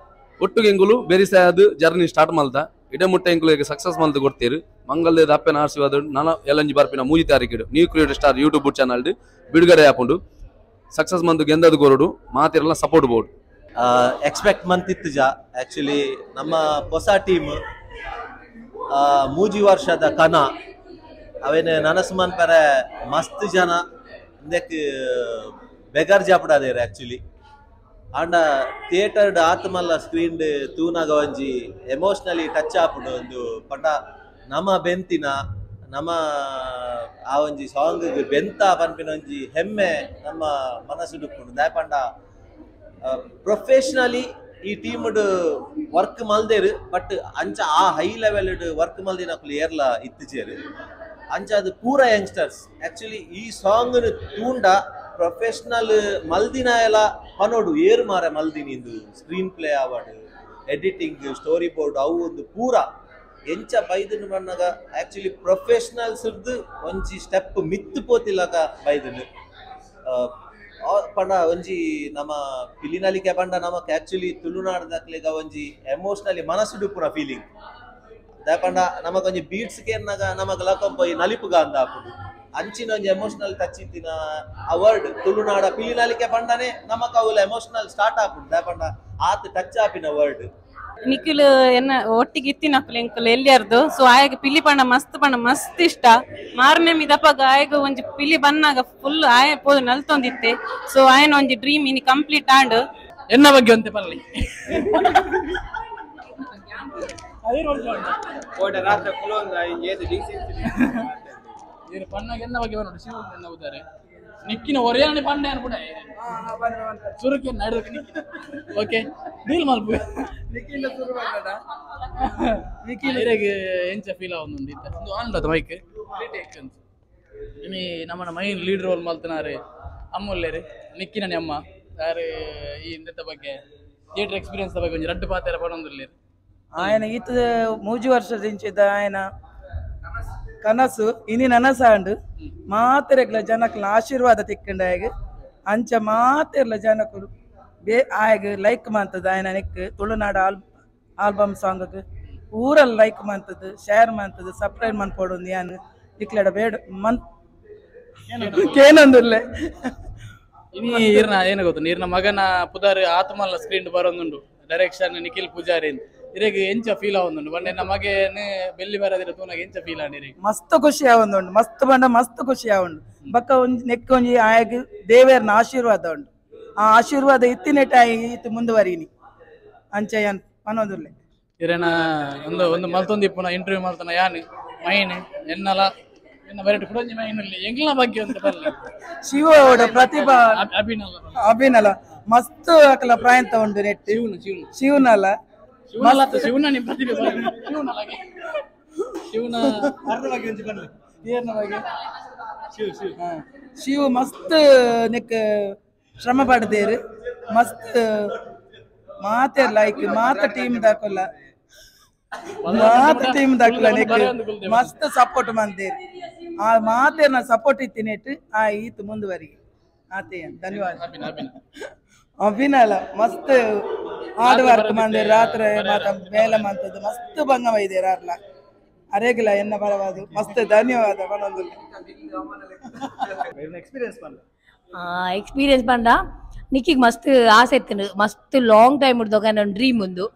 ಒಟ್ಟಿಗೆ ಎಂಗುಲು ಬೇರೆ ಸಾಯದು ಜರ್ನಿ ಸ್ಟಾರ್ಟ್ ಮಲ್ತ ಇಡಮುಟ್ಟ ಎಂಕ್ಲೆಗ್ ಸಕ್ಸಸ್ ಮಂತ್ ಕೊಡ್ತೀರು ಮಂಗಲ್ದ ಅಪ್ಪನ ಆಶೀರ್ವಾದ ನಾನು ಎಲ್ಲಂಜಿ ಬರ್ಪಿನ 3 ತಾರೀಕಿಡು new creative star YouTube channel ಬಿಡುಗಡೆ ಆಪುಂಡು ಸಕ್ಸಸ್ ಮಂತ್ ಗೆಂದದು ಕೊರಡು ಮಾತಿರಲ್ಲ ಸಪೋರ್ಟ್ ಬೋರ್ಡ್ ಎಕ್ಸ್ಪೆಕ್ಟ್ ಮಂತ್ ಇತ್ತು ಆಕ್ಚುಲಿ ನಮ್ಮ ಹೊಸ ಟೀಮ್ ಮೂಜಿ ವರ್ಷದ ಕನ ಅವೇನು ನನಸುಮನ್ ಪರ ಮಸ್ತ್ ಜನ ಇಂದಕ್ಕೆ ಬೆಗರ್ ಜಾಪಡಾದೇರು ಆಕ್ಚುಲಿ ಆಂಡ ಥಿಯೇಟರ್ಡ್ ಆತ್ಮಲ್ಲ ಸ್ಕ್ರೀನ್ ತೂನಾಗ ಒಂಜಿ ಎಮೋಷನಲಿ ಟಚ್ ಆಪುಂಡು ಒಂದು ಪಂಡ ನಮ್ಮ ಬೆಂತಿನ ನಮ್ಮ ಆ ಒಂಜಿ ಸಾಂಗ್ ಬೆಂತ ಪನ್ಪಿನ ಒಂಜಿ ಹೆಮ್ಮೆ ನಮ್ಮ ಮನಸ್ಸು ಡುಪ್ಪುಂಡು ದಾಯಪಂಡ ಪ್ರೊಫೆಷನಲಿ ಈ ಟೀಮ್ ವರ್ಕ್ ಮಲ್ದೇರು ಬಟ್ ಅಂಚ ಆ ಹೈ ಲೆವೆಲ್ ವರ್ಕ್ ಮಲ್ದಿನ ಏರ್ಲ ಇತ್ತಿಚೇರು ಅಂಚ ಅದು ಪೂರ ಯಂಗ್ಸ್ಟರ್ಸ್ ಆಕ್ಚುಲಿ ಈ ಸಾಂಗ್ ತೂಂಡ ಪ್ರೊಫೆಷನಲ್ ಮಲ್ದಿನ ಎಲ್ಲ ಪನೋಡು ಏರು ಮಾರ ಮಲ್ದಿನಿಂದು screen play award editing story board ಅವು ಒಂದು ಪೂರ ಎಂಚ ಬೈದನು ಬಣ್ಣಗ ಆಕ್ಚುಲಿ ಪ್ರೊಫೆಷನಲ್ಸ್ ಒಂಜಿ ಸ್ಟೆಪ್ ಮಿತ್ತು ಪೋತಿಲ್ಲಕ ಬೈದನು ಪಂಡ ಒಂಜಿ ನಮ್ಮ ಪಿಲಿನಲಿಕೆ ಪಂಡ ನಮಕ್ ಆಕ್ಚುಲಿ ತುಳುನಾಡದಕ್ಲೆಗ ಒಂಜಿ ಎಮೋಷನಲಿ ಮನಸ್ಸು ಡುಪ್ಪುನ ಫೀಲಿಂಗ್ ದಾಯಪಂಡ ನಮಗೊಂಜಿ ಬೀಟ್ಸ್ ಕೇರ್ನಾಗ ನಮಗ್ ಲಕೊಂಪೋಯಿ ನಲಿಪುಗ ಅಂದ ಹಾಕುದು ಅಂಚಿನ ಒಂಜಿ ಎಮೋಷನಲ್ ಟಚ್ ಇತ್ತಿನ ಆ ವರ್ಡ್ ತುಳುನಾಡ ಪಿಲಿನಲಿಕೆ ಪಂಡನೆ ನಮಕ್ ಅವಲ ಎಮೋಷನಲ್ ಸ್ಟಾರ್ಟ್ ಆಪುಂಡು ದಾಯಪಂಡ ಆತ್ ಟಚ್ ಆಪಿನ ವರ್ಡ್ ನಿಖಿಲ್ ಎನ್ನ ಒಟ್ಟಿಗೆ ಇತ್ತಿನಕ್ಕಲು ಎಂಕಲ್ ಎಲ್ಲಿಯಾರ್ದು ಸೊ ಆಯಗ ಪಿಲಿ ಪಂಡ ಮಸ್ತ್ ಇಷ್ಟ ಮಾರನೇ ಮಿದಪ್ಪಾಗ ಆಯಗ ಒಂಜಿ ಪಿಲಿ ಬನ್ನಾಗ ಫುಲ್ ಆಯ ಪೋದು ನಲ್ತೊಂದಿತ್ತೆ ಸೊ ಆಯನ ಒಂಜಿ ಡ್ರೀಮ್ ಇನಿ ಕಂಪ್ಲೀಟ್ ಆಂಡ್ ಎನ್ನ ಬಗ್ಗೆ ಒಂತೆ ಪರ್ಲಿ ನೀನು ಪಣ್ಣಗೆ ಎನ್ನ ಬಗ್ಗೆ ಬರೋದು ಶಿವ ಎನ್ನ ಉದ್ದಾರೆ ನಿಕ್ಕಿನ ಒರೆಯಾಣಿ ಪಂಡೆ ಅನ್ಬಿಡ ಸುರುಕಿ ನಡುಕ್ಕೆ ನಿಕ್ಕಿನ ಓಕೆ ಡೀಲ್ ಮಲ್ಪು ನಿಖಿಲ್ಗೆ ಎಂಚ ಫೀಲ್ ಆವೊಂದು ಇತ್ತ ಒಂದು ಆನ್ಲದ ಮೈಕ್ ಇನಿ ನಮ್ಮನ ಮೈನ್ ಲೀಡ್ ರೋಲ್ ಮಲ್ತನಾರೆ ಅಮ್ಮುಲ್ಲೇರಿ ನಿಕ್ಕಿನ ಅಮ್ಮ ಯಾರು ಈ ಇಂದದ ಬಗ್ಗೆ ಥಿಯೇಟರ್ ಎಕ್ಸ್ಪೀರಿಯನ್ಸ್ ಬಗ್ಗೆ ಒಂಜಿ ರಡ್ಡು ಪಾತ್ರ ಪಡೊಂದುಲ್ಲೇರಿ ఆయన ఈత 3 ವರ್ಷದಿಂಚಿದ ఆయన ಕನಸು ಇನಿ ನನಸಾಂಡು ಮಾತೆರೆಗ್ಲ ಜನಕ್ಲ ಆಶೀರ್ವಾದ ತಿಕ್ಕಂಡ ಆಯಗ ಅಂಚ ಮಾತೆರ್ಲ ಜನಕುಲು ಬೇ ಆಯಗ ಲೈಕ್ ಮಂತದ ఆయన ನಿಕ್ ತುಳುನಾಡ ಆಲ್ಬಮ್ ಸಾಂಗ್ ಊರಲ್ಲಿ ಲೈಕ್ ಮಂತದ ಶೇರ್ ಮಂತದ ಸಬ್ಸ್ಕ್ರೈಬ್ ಮನ್ಪೊಡು ಯಾನ್ ಇಕ್ಲಡ ಬೇಡ ಮನ್ ಕೇನೊಂದುಲ್ಲೆ ಇನಿ ಈರ್ನ ಏನು ಗೊತ್ತು ನೀರ್ನ ಮಗನ ಪುದಾರ್ ಆತ್ಮಲ್ಲ ಸ್ಕ್ರೀನ್ ಬರೋದುಂಡು ಡೈರೆಕ್ಷನ್ ನಿಖಿಲ್ ಪೂಜಾರಿ ಇರೆಗೆ ಎಂಚ ಫೀಲ್ ಆವೊಂದುಂಡು ಬಂಡೆ ನಮಗೆ ಬೆಲ್ಲಿ ಬರದಿರ ತೂನಾಗ ಎಂಚ ಫೀಲ್ ಆಂಡಿರಿ ಮಸ್ತ್ ಖುಷಿ ಆವೊಂದುಂಡು ಮಸ್ತ್ ಬಂಡ ಮಸ್ತ್ ಖುಷಿ ಆವೊಂಡು ಬಕ್ಕ ಒಂಜಿ ನೆಕ್ ಒಂಜಿ ಆಯಗ ದೇವೇರ್ನ ಆಶೀರ್ವಾದ ಉಂಡು ಆ ಆಶೀರ್ವಾದ ಇತ್ತಿನೆಟ ಇತ್ತು ಮುಂದುವರಿನಿ ಅಂಚ ಯಾನ್ ಪನೋದುಲ್ಲೆ ಇರೇನ ಒಂದು ಮಲ್ತೊಂದಿಪ್ಪುನ ಇಂಟರ್ವ್ಯೂ ಮಲ್ತನ ಯಾನ್ ಮೈನ್ ಎನ್ನಲ ಎನ್ನ ಬರಟ್ ಕುಡಂಜಿ ಮೈನಲ್ಲಿ ಎಂಗ್ಲ ಬಗ್ಗೆ ಅಂತ ಬರಲಿ ಶಿವೋಡ ಪ್ರತಿಭಾ ಅಭಿನಲ ಮಸ್ತ್ ಅಕಲ ಪ್ರಾಯಂತ ಉಂಡು ನೆಟ್ ಶಿವನಲ ಶಿವನ ನಿಮ್ಮ ಪ್ರತಿಭೆ ಶಿವನ ಶಿವ ಮಸ್ತ್ ನೆಕ್ ಶ್ರಮ ಪಡ್ದೇರು ಮಸ್ತ್ ಮಾತೆರ್ ಲೈಕ್ ಮಾತ ಟೀಮ್ ದಾಕೊಲ್ಲ ಮಾತ ಟೀಮ್ ದಾಕೊಲ್ಲ ನೆಕ್ ಮಸ್ತ್ ಸಪೋರ್ಟ್ ಮಂದೇರು ಆ ಮಾತೆರ್ನ ಸಪೋರ್ಟ್ ಇತ್ತಿನೆಟ್ ಆ ಈತ್ ಮುಂದುವರಿ ಆತೆ ಧನ್ಯವಾದ ಅಭಿನಲ ಮಸ್ತ್ ಹಾರ್ಡ್ ವರ್ಕ್ ಮಂದೆ ರಾತ್ರಿ ಮಾತ ಬೇಲ ಮಂತದ್ದು ಮಸ್ತ್ ಭಂಗ ವೈದ್ಯರ ಅರ್ಲ ಅರೆಗಿಲ್ಲ ಎನ್ನ ಬರವಾದು ಮಸ್ತ್ ಧನ್ಯವಾದ ಎಕ್ಸ್ಪೀರಿಯನ್ಸ್ ಪಂಡ ನಿಕ್ಕಿಗೆ ಮಸ್ತ್ ಆಸೆ ಇತ್ತು ಮಸ್ತ್ ಲಾಂಗ್ ಟೈಮ್ ಉಡ್ದೋಗ ನನ್ನ ಡ್ರೀಮ್ ಒಂದು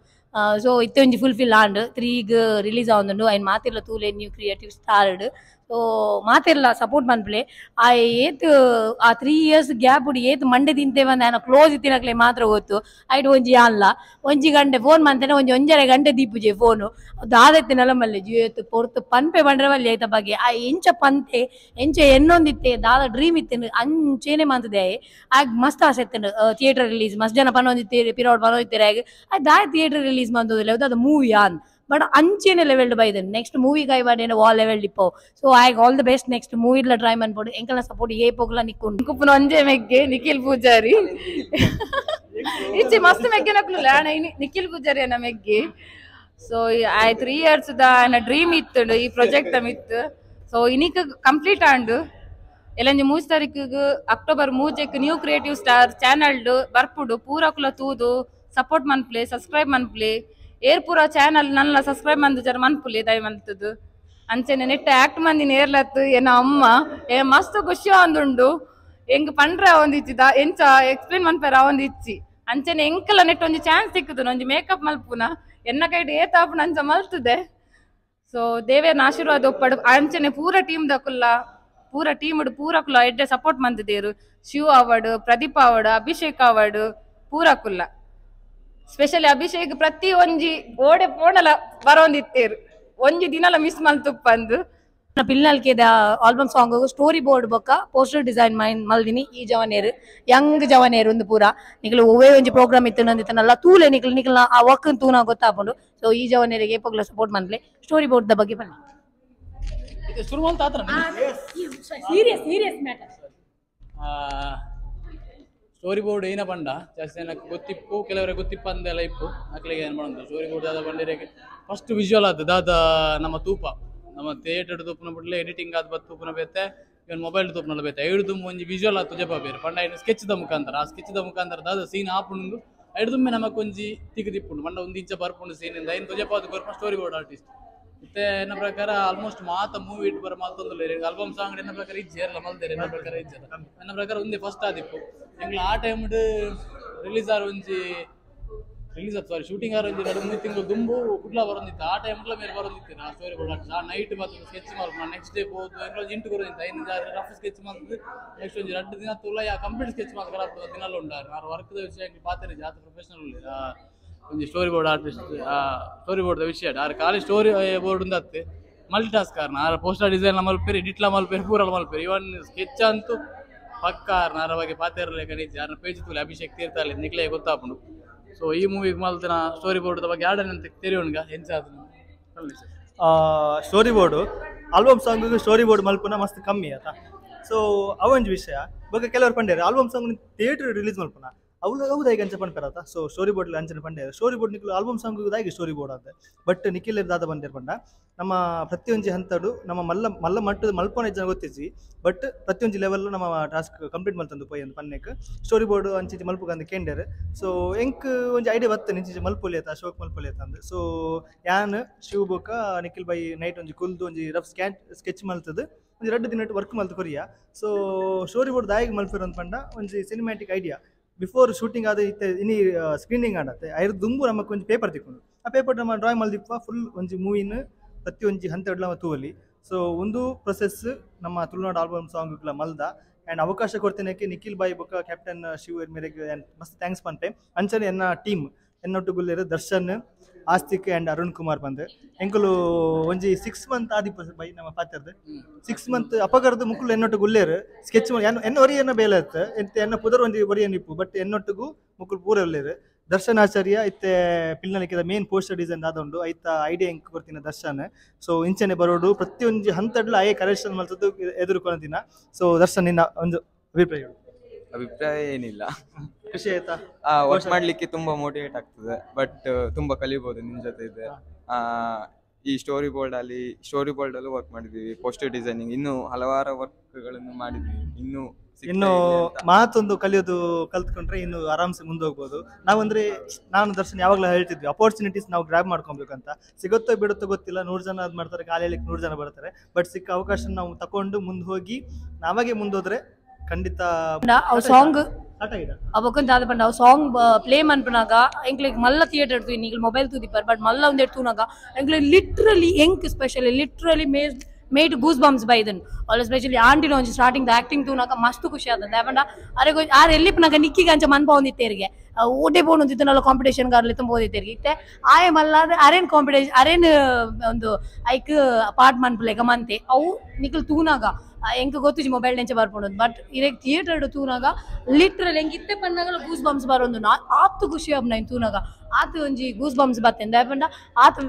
ಸೊ ಇತ್ತೆ ಒಂಜಿ ಫುಲ್ಫಿಲ್ ಆಂಡ್ 3 ರಿಲೀಸ್ ಆವೊಂದುಂಡು ಐನ್ ಮಾತಿರ್ಲ ತೂಲೆ ನ್ಯೂ ಕ್ರಿಯೇಟಿವ್ ಸ್ಟಾರ್ಡ್ ಸೊ ಮಾತಿರ್ಲ ಸಪೋರ್ಟ್ ಮನ್ಪ್ಲೆ ಆ ಏತ್ ಆ 3 years ಗ್ಯಾಪ್ ಉಡಿ ಏತ್ ಮಂಡೆ ತಿಂತೇವಂದ ಆಯ್ನ ಕ್ಲೋಸ್ ಇತ್ತಿನಕ್ಲೆ ಮಾತ್ರ ಗೊತ್ತು ಐಟ್ ಒಂಜಿ ಅಲ್ಲ ಒಂಜಿ ಗಂಟೆ ಫೋನ್ ಮಂತೇನೆ ಒಂಜರೆ ಗಂಟೆ ದೀಪುಜೆ ಫೋನು ದಾದತ್ತೆ ನಲಮಲ್ಲೆ ಜಿಯತ್ತು ಪೊರ್ತು ಪನ್ಪೆ ಬಂಡ್ರವಲ್ಲಿ ಐತ ಬಗ್ಗೆ ಆ ಎಂಚ ಪಂತೆ ಎಂಚ ಎನ್ನೊಂದಿತ್ತೆ ದಾದ ಡ್ರೀಮ್ ಇತ್ತೇನು ಅಂಚೇನೆ ಮಂತದೆ ಆಗ ಮಸ್ತ್ ಆಸೆ ಇತ್ತೇನು ಥಿಯೇಟರ್ ರಿಲೀಸ್ ಮಸ್ತ್ ಜನ ಪನೊಂದಿತ್ತೀರಿ ಪಿರೋಡ್ ಪನೊಂದಿತ್ತೀರಿ ಆಗ ಅದು ದಾಯ ಥಿಯೇಟರ್ ರಿಲೀಸ್ ಮಂದೋದಿಲ್ಲ ಅದು ಮೂವಿ ಆನ್ ಬಟ್ ಅಂಚೆನೆ ಲೆವೆಲ್ ಬೈದನ್ ನೆಕ್ಸ್ಟ್ ಮೂವಿ ಕೈವಾಡೇನೆ ವಾ ಲೆವೆಲ್ ಇಪ್ಪೋ so I all the best next ಮೂವಿಲ ಟ್ರೈ ಮಾಡ್ಬೋದು ಎಂಕಲ ಸಪೋರ್ಟ್ ಏ ಪೋಗ್ಲ ನಿಕ್ಕೊಂಡು ಕುಪ್ಪನ ಒಂಜೆ ಮೆಗ್ಗೆ ನಿಖಿಲ್ ಪೂಜಾರಿ ಇಚ್ಚಿ ಮಸ್ತ್ ಮೆಗ್ಗೆ ನಕ್ಲು ನಿಖಿಲ್ ಪೂಜಾರಿ ಅನ್ನ ಮೆಗ್ಗೆ so I 3 years the dream ಇತ್ತು ಈ ಪ್ರಾಜೆಕ್ಟ್ ಮಿತ್ತು ಸೊ ಇನಿಕ್ ಕಂಪ್ಲೀಟ್ ಆಂಡು ಎಲ್ಲಂಜಿ 3 ತಾರೀಕಿಗೆ October 3 new creative star channel ಬರ್ಪುಡು ಪೂರಕುಲ ತೂದು ಸಪೋರ್ಟ್ ಮನ್ಪ್ಲೆ ಸಬ್ಸ್ಕ್ರೈಬ್ ಮನ್ಪ್ಲೆ ಏರ್ ಪೂರ ಚಾನಲ್ ನನ್ನ ಸಬ್ಸ್ಕ್ರೈಬ್ ಮಂದು ಜರ ಮನ್ಪುಲಿ ದಯವಂತದ್ದು ಅಂಚೆನೆ ನೆಟ್ಟ ಆಕ್ಟ್ ಮಂದಿ ನೇರ್ಲತ್ತು ಏನ ಅಮ್ಮ ಮಸ್ತ್ ಖುಷಿ ಒಂದುಂಡು ಎಂಗ್ ಪಂಡ್ರೆ ಒಂದಿಚ್ಚಿದ ಎಂಚ ಎಕ್ಸ್ಪ್ಲೇನ್ ಮನ್ಪೇರ ಒಂದಿಚ್ಚಿ ಅಂಚೆನೆ ಎಂಕಲ ನೆಟ್ ಒಂಜಿ ಚಾನ್ಸ್ ಸಿಕ್ಕುದು ಒಂಜಿ ಮೇಕಪ್ ಮಲ್ಪುನ ಎನ್ನ ಕೈಡ್ ಏತಾಪುನ ಅಂಚ ಮಲ್ತುದೆ ಸೊ ದೇವೇರ್ನ ಆಶೀರ್ವಾದ ಒಪ್ಪಡು ಅಂಚನೆ ಪೂರ ಟೀಮ್ ದಕುಲ್ಲ ಪೂರ ಟೀಮ್ ಪೂರಕುಲ್ಲ ಎಡ್ಡೆ ಸಪೋರ್ಟ್ ಮಂದಿದೇರು Shiva award Pradeep award Abhishek award ಪೂರಕುಲ್ಲ ಸ್ಪೆಷಲಿ ಅಭಿಷೇಕ್ ಪ್ರತಿ ಒಂಜಿ ಓಡೆ ಪೋಣಲ ಬರೋಂದಿತ್ತೇರು ಒಂಜಿ ದಿನಲ ಮಿಸ್ ಮಲ್ತುಪ್ಪಂದು ಪಿಲ್ನಲ್ಕೆ ಆಲ್ಬಮ್ ಸಾಂಗ್ ಸ್ಟೋರಿ ಬೋರ್ಡ್ ಬೊಕ್ಕ ಪೋಸ್ಟರ್ ಡಿಸೈನ್ ಮಲ್ದಿನಿ ಈ ಜವನೇರು ಯಂಗ್ ಜವನೇರು ಒಂದು ಪೂರ ನಿಖಲು ಒವ್ವೇ ಒಂಜಿ ಪ್ರೋಗ್ರಾಮ್ ಇತ್ತು ನಂದಿತ್ತನಲ್ಲ ತೂಲೆ ನಿಖಲ್ ಆ ವರ್ಕ್ ತೂನ ಗೊತ್ತಾಪುಂಡು ಸೊ ಈ ಜವನೇರಿಗೆ ಏಪಗ್ಲ ಸಪೋರ್ಟ್ ಮಾಡ್ಲೆ ಸ್ಟೋರಿ ಬೋರ್ಡ್ ದ ಬಗ್ಗೆ ಬನ್ನಿ ಸ್ಟೋರಿ ಬೋರ್ಡ್ ಏನ ಪಂಡ ಜಾಸ್ತಿ ಜನಕ್ಕೆ ಗೊತ್ತಿಪ್ಪು ಕೆಲವರಿಗೆ ಗೊತ್ತಿಪ್ಪ ಅಂದೆಲ್ಲ ಇಪ್ಪು ಮಕ್ಕಳಿಗೆ ಏನು ಮಾಡೋದು ಸ್ಟೋರಿ ಬೋರ್ಡ್ ದಾದ ಬಂದಿರಿಗೆ ಫಸ್ಟ್ ವಿಜುವಲ್ ಆದ ದಾದ ನಮ್ಮ ತೂಪ ನಮ್ಮ ಥಿಯೇಟರ್ ತೂಪನ ಬಿಡ್ಲೆ ಎಡಿಟಿಂಗ್ ಆದ ಬತ್ತು ತೂಪನ ಬೇತೆ ಇವನ್ ಮೊಬೈಲ್ ತೂಪನ ಬೇತೆ ಐದು ತುಂಬ ಒಂಜಿ ವಿಜುವಲ್ ಆತು ಜಪ ಬೇರೆ ಪಂಡ ಏನು ಸ್ಕೆಚ್ದ ಮುಖಾಂತರ ಆ ಸ್ಕೆಚ್ದ ಮುಖಾಂತರ ದಾದ ಸೀನ್ ಆಪುಂಡು ಐದು ದುಮ್ಮೆ ನಮಕ್ ಒಂಜಿ ತಿಕ್ಕದಿಪ್ಪುಂಡು ಪಂಡ ಒಂದು ಇಂಚ ಬರ್ಪುಂಡು ಸೀನಿಂದ ಏನು ತುಜಪ ಅದು ಬರ್ಪ ಸ್ಟೋರಿ ಬೋರ್ಡ್ ಆರ್ಟಿಸ್ಟ್ ಮತ್ತೆ ಎನ್ನ ಪ್ರಕಾರ ಆಲ್ಮೋಸ್ಟ್ ಮಾತ ಮೂವಿ ಇಟ್ಟು ಬರ ಮಾತೊಂದು ಆಲ್ಬಮ್ ಸಾಂಗ್ ಎನ್ನ ಪ್ರಕಾರ ಇಜ್ಜೇರಲ್ಲ ಮಲ್ದೇರಿ ಎನ್ನ ಪ್ರಕಾರ ಇಜ್ಜದ ಎನ್ನ ಪ್ರಕಾರ ಒಂದೇ ಫಸ್ಟ್ ಆದಿಪ್ಪು ಎಂಗ್ಲ ಆ ಟೈಮ್ ರಿಲೀಸ್ ಆರ್ ಒಂಜಿ ರಿಲೀಸ್ ಆತ್ ಸಾರಿ ಶೂಟಿಂಗ್ ಆರ್ ಒಂಜಿ 2-3 ತಿಂಗಳು ದುಂಬು ಕುಡ್ಲ ಬರೋದಿತ್ತು ಆ ಟೈಮ್ ಮೇಲೆ ಬರೋದಿತ್ತು ಆ ಸ್ಟೋರಿ ಬೋರ್ಡ್ ಆ ನೈಟ್ ಮಾತ್ರ ಸ್ಕೆಚ್ ಮಾಡ್ಕೊಂಡು ನೆಕ್ಸ್ಟ್ ಡೇ ಹೋದು ಎಂಗ್ಲ ಇಂಟು ಬರೋದಿತ್ತು ಐದು ರಫ್ ಸ್ಕೆಚ್ ಮಾಡಿದ್ರೆ ನೆಕ್ಸ್ಟ್ ಒಂಜಿ 2 ದಿನ ತುಲ ಯಾ ಕಂಪ್ಲೀಟ್ ಸ್ಕೆಚ್ ಮಾಡ್ತಾರೆ ದಿನಲ್ಲ ಉಂಟಾರು ಆ ವರ್ಕ್ದ ವಿಷಯ ಪಾತ್ರೆ ಜಾತ ಪ್ರೊಫೆಷನಲ್ ಉಳ್ಳಿ ಒಂಜಿ story board artist story board ವಿಷಯ ಆರು ಖಾಲಿ ಸ್ಟೋರಿ ಬೋರ್ಡ್ ಉಂದತ್ತೆ ಮಲ್ಟಿ ಟಾಸ್ಕ್ ಆರ್ನ ಆರ ಪೋಸ್ಟರ್ ಡಿಸೈನ್ ಮಲ್ಪೇರಿ ಎಡಿಟ್ಲ ಮಲ್ಪೇರಿ ಪೂರಲ್ ಮಲ್ಪೇರಿ ಇವನ್ ಸ್ಕೆಚ್ ಅಂತೂ ಪಕ್ಕ ಆರ ಬಗ್ಗೆ ಪಾತ್ರೆ ಕಣಿಜಿ ಆರ್ನ ಪೇಜ್ ತುಲಿ ಅಭಿಷೇಕ್ ತೀರ್ಥಲ್ಲಿ ನಿಕ್ಲೆ ಗೊತ್ತಾಪುಂಡು ಸೊ ಈ ಮೂವಿಗೆ ಮಲ್ತನ ಸ್ಟೋರಿ ಬೋರ್ಡ್ ಬಗ್ಗೆ ಆಡನಂತ ತೆರೆಯೋಣ್ಗ ಹೆಂಚಾದ story board album song story board ಮಲ್ಪುನ ಮಸ್ತ್ ಕಮ್ಮಿ ಆತ ಸೊ ಅವೊಂದು ವಿಷಯ ಬಗ್ಗೆ ಕೆಲವರು ಪಂಡ್ಯಾರ ಆಲ್ಬಮ್ ಸಾಂಗ್ ಥಿಯೇಟರ್ ರಿಲೀಸ್ ಮಲ್ಪುನ ಅವ್ರು ಈಗ ಅಂಚೆ ಪಂಡ್ಪೇರತ್ತ ಸೊ ಸ್ಟೋರಿ ಬೋರ್ಡ್ ಅಂಚನೆ ಪಂಡ್ಯಾರ ಸ್ಟೋರಿ ಬೋರ್ಡ್ ನಿಖಲು ಆಲ್ಬಮ್ ಸಾಂಗ್ ದಾಗಿ ಸ್ಟೋರಿ ಬೋರ್ಡ್ ಅಂತ ಬಟ್ ನಿಖಿಲ್ ದಾದ ಬಂದಿರ್ ಪಂಡ ನಮ್ಮ ಪ್ರತಿಯೊಂದು ಹಂತಡು ನಮ್ಮ ಮಲ್ಲ ಮಟ್ಟದ ಮಲ್ಪನ ಜನ ಗೊತ್ತಿಸಿ ಬಟ್ ಪ್ರತಿಯೊಂದು ಲೆವೆಲ್ ನಮ್ಮ ಟಾಸ್ಕ್ ಕಂಪ್ಲೀಟ್ ಮಲ್ತಂದು ಪೈ ಅಂತ ಪನ್ನೆಕ್ ಸ್ಟೋರಿ ಬೋರ್ಡ್ ಅಂಚಿ ಮಲ್ಪುಗಂದು ಕೇಂಡ್ಯಾರ ಸೊ ಎಂಕ್ ಒಂದು ಐಡಿಯಾ ಬತ್ತು ನಿಂಚಿ ಮಲ್ಪೊಲಿ ಆತ ಅಶೋಕ್ ಮಲ್ಪೊಲಿ ಆತ ಅಂದ್ ಸೊ ಯಾನ್ ಶಿವ್ ಬೋಕ ನಿಖಿಲ್ ಬೈ ನೈಟ್ ಒಂಜಿ ಕುಲ್ದು ಒಂಜಿ ರಫ್ ಸ್ಕೆಚ್ ಮಲ್ತದ್ದು ಒಂದು 2 ದಿನ ವರ್ಕ್ ಮಲ್ತು ಕೊರಿಯ ಸೊ ಸ್ಟೋರಿ ಬೋರ್ಡ್ ದಾಯಿಗೆ ಮಲ್ಪೇರು ಅಂತ ಪಂಡ ಒಂಜಿ ಸಿನಿಮ್ಯಾಟಿಕ್ ಐಡಿಯಾ ಬಿಫೋರ್ ಶೂಟಿಂಗ್ ಆದ ಇತ್ತೆ ಇನಿ ಸ್ಕ್ರೀನಿಂಗ್ ಆಡತ್ತೆ ಐದು ದುಂಬು ನಮಕ್ ಒಂಜಿ ಪೇಪರ್ ತಿಕ್ಕೊಂಡು ಆ ಪೇಪರ್ ನಮ್ಮ ಡ್ರಾಯಿಂಗ್ ಮಲ್ದಿಪ್ಪ ಫುಲ್ ಒಂಜಿ ಮೂವಿನ ಪ್ರತಿ ಒಂಜಿ ಹಂತ ಇಡ್ಲ ತೂವಲಿ ಸೊ ಒಂದು ಪ್ರೊಸೆಸ್ ನಮ್ಮ ತುಳುನಾಡು ಆಲ್ಬಮ್ ಸಾಂಗ್ ಮಲ್ದ ಆ್ಯಂಡ್ ಅವಕಾಶ ಕೊಡ್ತೇನೆ ನಿಖಿಲ್ ಬಾಯಿ ಬೊಕ್ಕ ಕ್ಯಾಪ್ಟನ್ ಶಿವ್ ಮೇರೆಗೆ ಮಸ್ತ್ ಥ್ಯಾಂಕ್ಸ್ ಪಂಟೆ ಅಂಚನೆ ಎನ್ನ ಟೀಮ್ ಎನ್ನೊಟ್ಟು ಗುಲ್ಲೇರು ದರ್ಶನ್ ಆಸ್ತಿಕ್ ಆ್ಯಂಡ್ ಅರುಣ್ ಕುಮಾರ್ ಬಂದು ಎಂಕುಲು ಒಂಜಿ 6 ಮಂತ್ ಆದಿಪ್ಪ ಬೈ ನಮ್ಮ ಪಾತ್ರದ್ದು 6 ಮಂತ್ ಅಪಗರದು ಮುಕ್ಕಲು ಎನ್ನೊಟ್ಟು ಗುಲ್ಲೇರು ಸ್ಕೆಚ್ ಎನ್ನ ಒರಿಯನ್ನ ಬೇಲೆ ಇತ್ತು ಎಂತ ಎನ್ನ ಪುದರ್ ಒಂಜಿ ಒರಿಯನ್ನಿಪ್ಪು ಬಟ್ ಎನ್ನೊಟ್ಟಿಗೂ ಮುಕ್ಕಲು ಪೂರ ಒಲ್ಲೇರು ದರ್ಶನ್ ಆಚಾರ್ಯ ಇತ್ತೆ ಪಿಲ್ನಲಿಕ್ಕಿದ ಮೇನ್ ಪೋಸ್ಟರ್ ಡಿಸೈನ್ ಆದೊಂಡು ಐತ ಐಡಿಯಾ ಎಂಕ್ ಕೊಡ್ತಿನ ದರ್ಶನ್ ಸೊ ಇಂಚನೆ ಬರೋಡು ಪ್ರತಿಯೊಂದು ಹಂತಡ್ಲು ಆಯೇ ಕರೆಕ್ಷನ್ ಮಲ್ತದ್ದು ಎದುರುಕೊಳ್ತಿನ ಸೊ ದರ್ಶನ್ ನಿನ್ನ ಒಂದು ಅಭಿಪ್ರಾಯ ಏನಿಲ್ಲ ಖುಷಿ ಆಯ್ತಾ ವರ್ಕ್ ಮಾಡ್ಲಿಕ್ಕೆ ತುಂಬಾ ಮೋಟಿವೇಟ್ ಆಗ್ತದೆ ಬಟ್ ತುಂಬಾ ಕಲಿಬಹುದು ನಿಮ್ ಜೊತೆ ಇದೆ ಈ ಸ್ಟೋರಿ ಬೋರ್ಡ್ ಅಲ್ಲೂ ವರ್ಕ್ ಮಾಡಿದೀವಿ ಪೋಸ್ಟರ್ ಡಿಸೈನಿಂಗ್ ಇನ್ನು ಹಲವಾರು ವರ್ಕ್ಗಳನ್ನು ಮಾಡಿದ್ವಿ ಇನ್ನು ಮಾತೊಂದು ಕಲಿಯೋದು ಕಲ್ತ್ಕೊಂಡ್ರೆ ಇನ್ನು ಆರಾಮ್ಸೆ ಮುಂದೆ ಹೋಗ್ಬೋದು ನಾವಂದ್ರೆ ನಾನು ದರ್ಶನ್ ಯಾವಾಗಲೂ ಹೇಳ್ತಿದ್ವಿ ಅಪರ್ಚುನಿಟೀಸ್ ನಾವು ಗ್ರಾಬ್ ಮಾಡ್ಕೊಬೇಕಂತ ಸಿಗುತ್ತೋ ಬಿಡುತ್ತೋ ಗೊತ್ತಿಲ್ಲ 100 ಜನ ಅದ್ ಮಾಡ್ತಾರೆ ಕಾಲ ಹೇಳಿಕ್ಕೆ 100 ಜನ ಬರ್ತಾರೆ ಬಟ್ ಸಿಕ್ಕ ಅವಕಾಶ ನಾವು ತಕೊಂಡು ಮುಂದೆ ಹೋಗಿ ನಾವಾಗೆ ಮುಂದೋದ್ರೆ ಖಂಡಿತ ಸಾಂಗ್ ಅವಕ್ಕಂತ ಆದ ಪಂಡ ಸಾಂಗ್ ಪ್ಲೇ ಮನ್ಪನಾಗ ಎಂಕ್ಲಿಗೆ ಮಲ್ಲ ಥಿಯೇಟರ್ ತೂ ಈಗ ಮೊಬೈಲ್ ತೂದಿಪ್ಪಾರ ಬಟ್ ಮಲ್ಲ ಒಂದೇ ತೂನಾಗ ಎಂಕ್ಲಿಗೆ ಲಿಟ್ರಲಿ ಎಂಕ್ specially literally made goose bumps by ಇದನ್ ಆಲ್ ಸ್ಪೆಷಲಿ ಆಂಟಿನ ಒಂಜಿ ಸ್ಟಾರ್ಟಿಂಗ್ ದ ಆಕ್ಟಿಂಗ್ ತೂನಾಗ ಮಸ್ತ್ ಖುಷಿ ಆತಂದ ಯಾಪಂಡ ಅರೆ ಆರ್ ಎಲ್ಲಿಪ್ಪನಾಗ ನಿಕ್ಕಿಗೆ ಅಂಚ ಮನ್ಪ ಹೊಂದಿತ್ತೇರಿಗೆ ಓಟೆ ಬೋನ್ ಒಂದಿತ್ತನಲ್ಲ ಕಾಂಪಿಟೇಷನ್ ಗಾರ್ಲಿ ತುಂಬ ಓದಿತ್ತೇರಿಗೆ ಇತ್ತೆ ಆಯೆ ಮಲ್ಲಾದ್ರೆ ಅರೇನ್ ಕಾಂಪಿಟೇಷನ್ ಅರೇನ್ ಒಂದು ಐಕ್ ಪಾರ್ಟ್ ಮನ್ಪಲೆಗ ಮಂತೆ ಅವು ನಿಖಲ್ ತೂನಾಗ ಎಂಕ ಗೊತ್ತಿಜಿ ಮೊಬೈಲ್ ನೆಂಚೆ ಬರ್ಕೊಂಡು ಬಟ್ ಇರೆಗ್ ಥಿಯೇಟರ್ ತೂನಾಗ ಲಿಟ್ರಲ್ ಎಂಕ್ ಇತ್ತೆ ಪನ್ನಾಗಲ ಗೂಸ್ ಬಂಪ್ಸ್ ಬರೋದು ಆತು ಖುಷಿ ಅಪ್ನ ತೂನಾಗ ಆತು ಒಂಜಿ ಗೂಸ್ ಬಂಪ್ಸ್ ಬತ್ತೆಂದ ಯಾಪಂಡ ಆತು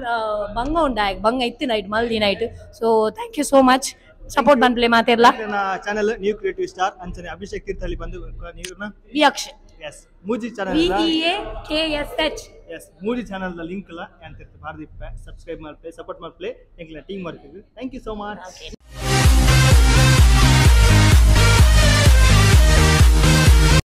ಬಂಗ ಉಂಡಾಯ್ ಬಂಗ ಇತ್ತು ನೈಟ್ ಮಲ್ದಿ night so thank you so much support ಬಂದ್ಪ್ಲೆ ಮಾತಿರ್ಲ ಚಾನೆಲ್ ನ್ಯೂ ಕ್ರಿಯೇಟಿವ್ ಸ್ಟಾರ್ ಅಂಚನೆ ಅಭಿಷೇಕ್ ತೀರ್ಥಹಳ್ಳಿ ಬಂದು ನೀರನ್ನ ವಿಯಕ್ಷ ಎಸ್ ಮೂಜಿ ಚಾನೆಲ್ VEAKSH ಎಸ್ ಮೂಜಿ ಚಾನೆಲ್ ಲಿಂಕ್ ಲ ಅಂತ ಬಾರ್ದಿಪ್ಪ ಸಬ್ಸ್ಕ್ರೈಬ್ ಮಾಡ್ಪ್ಲೆ ಸಪೋರ್ಟ್ ಮಾಡ್ಪ್ಲೆ ಎಂಕ್ಲ team work thank you so much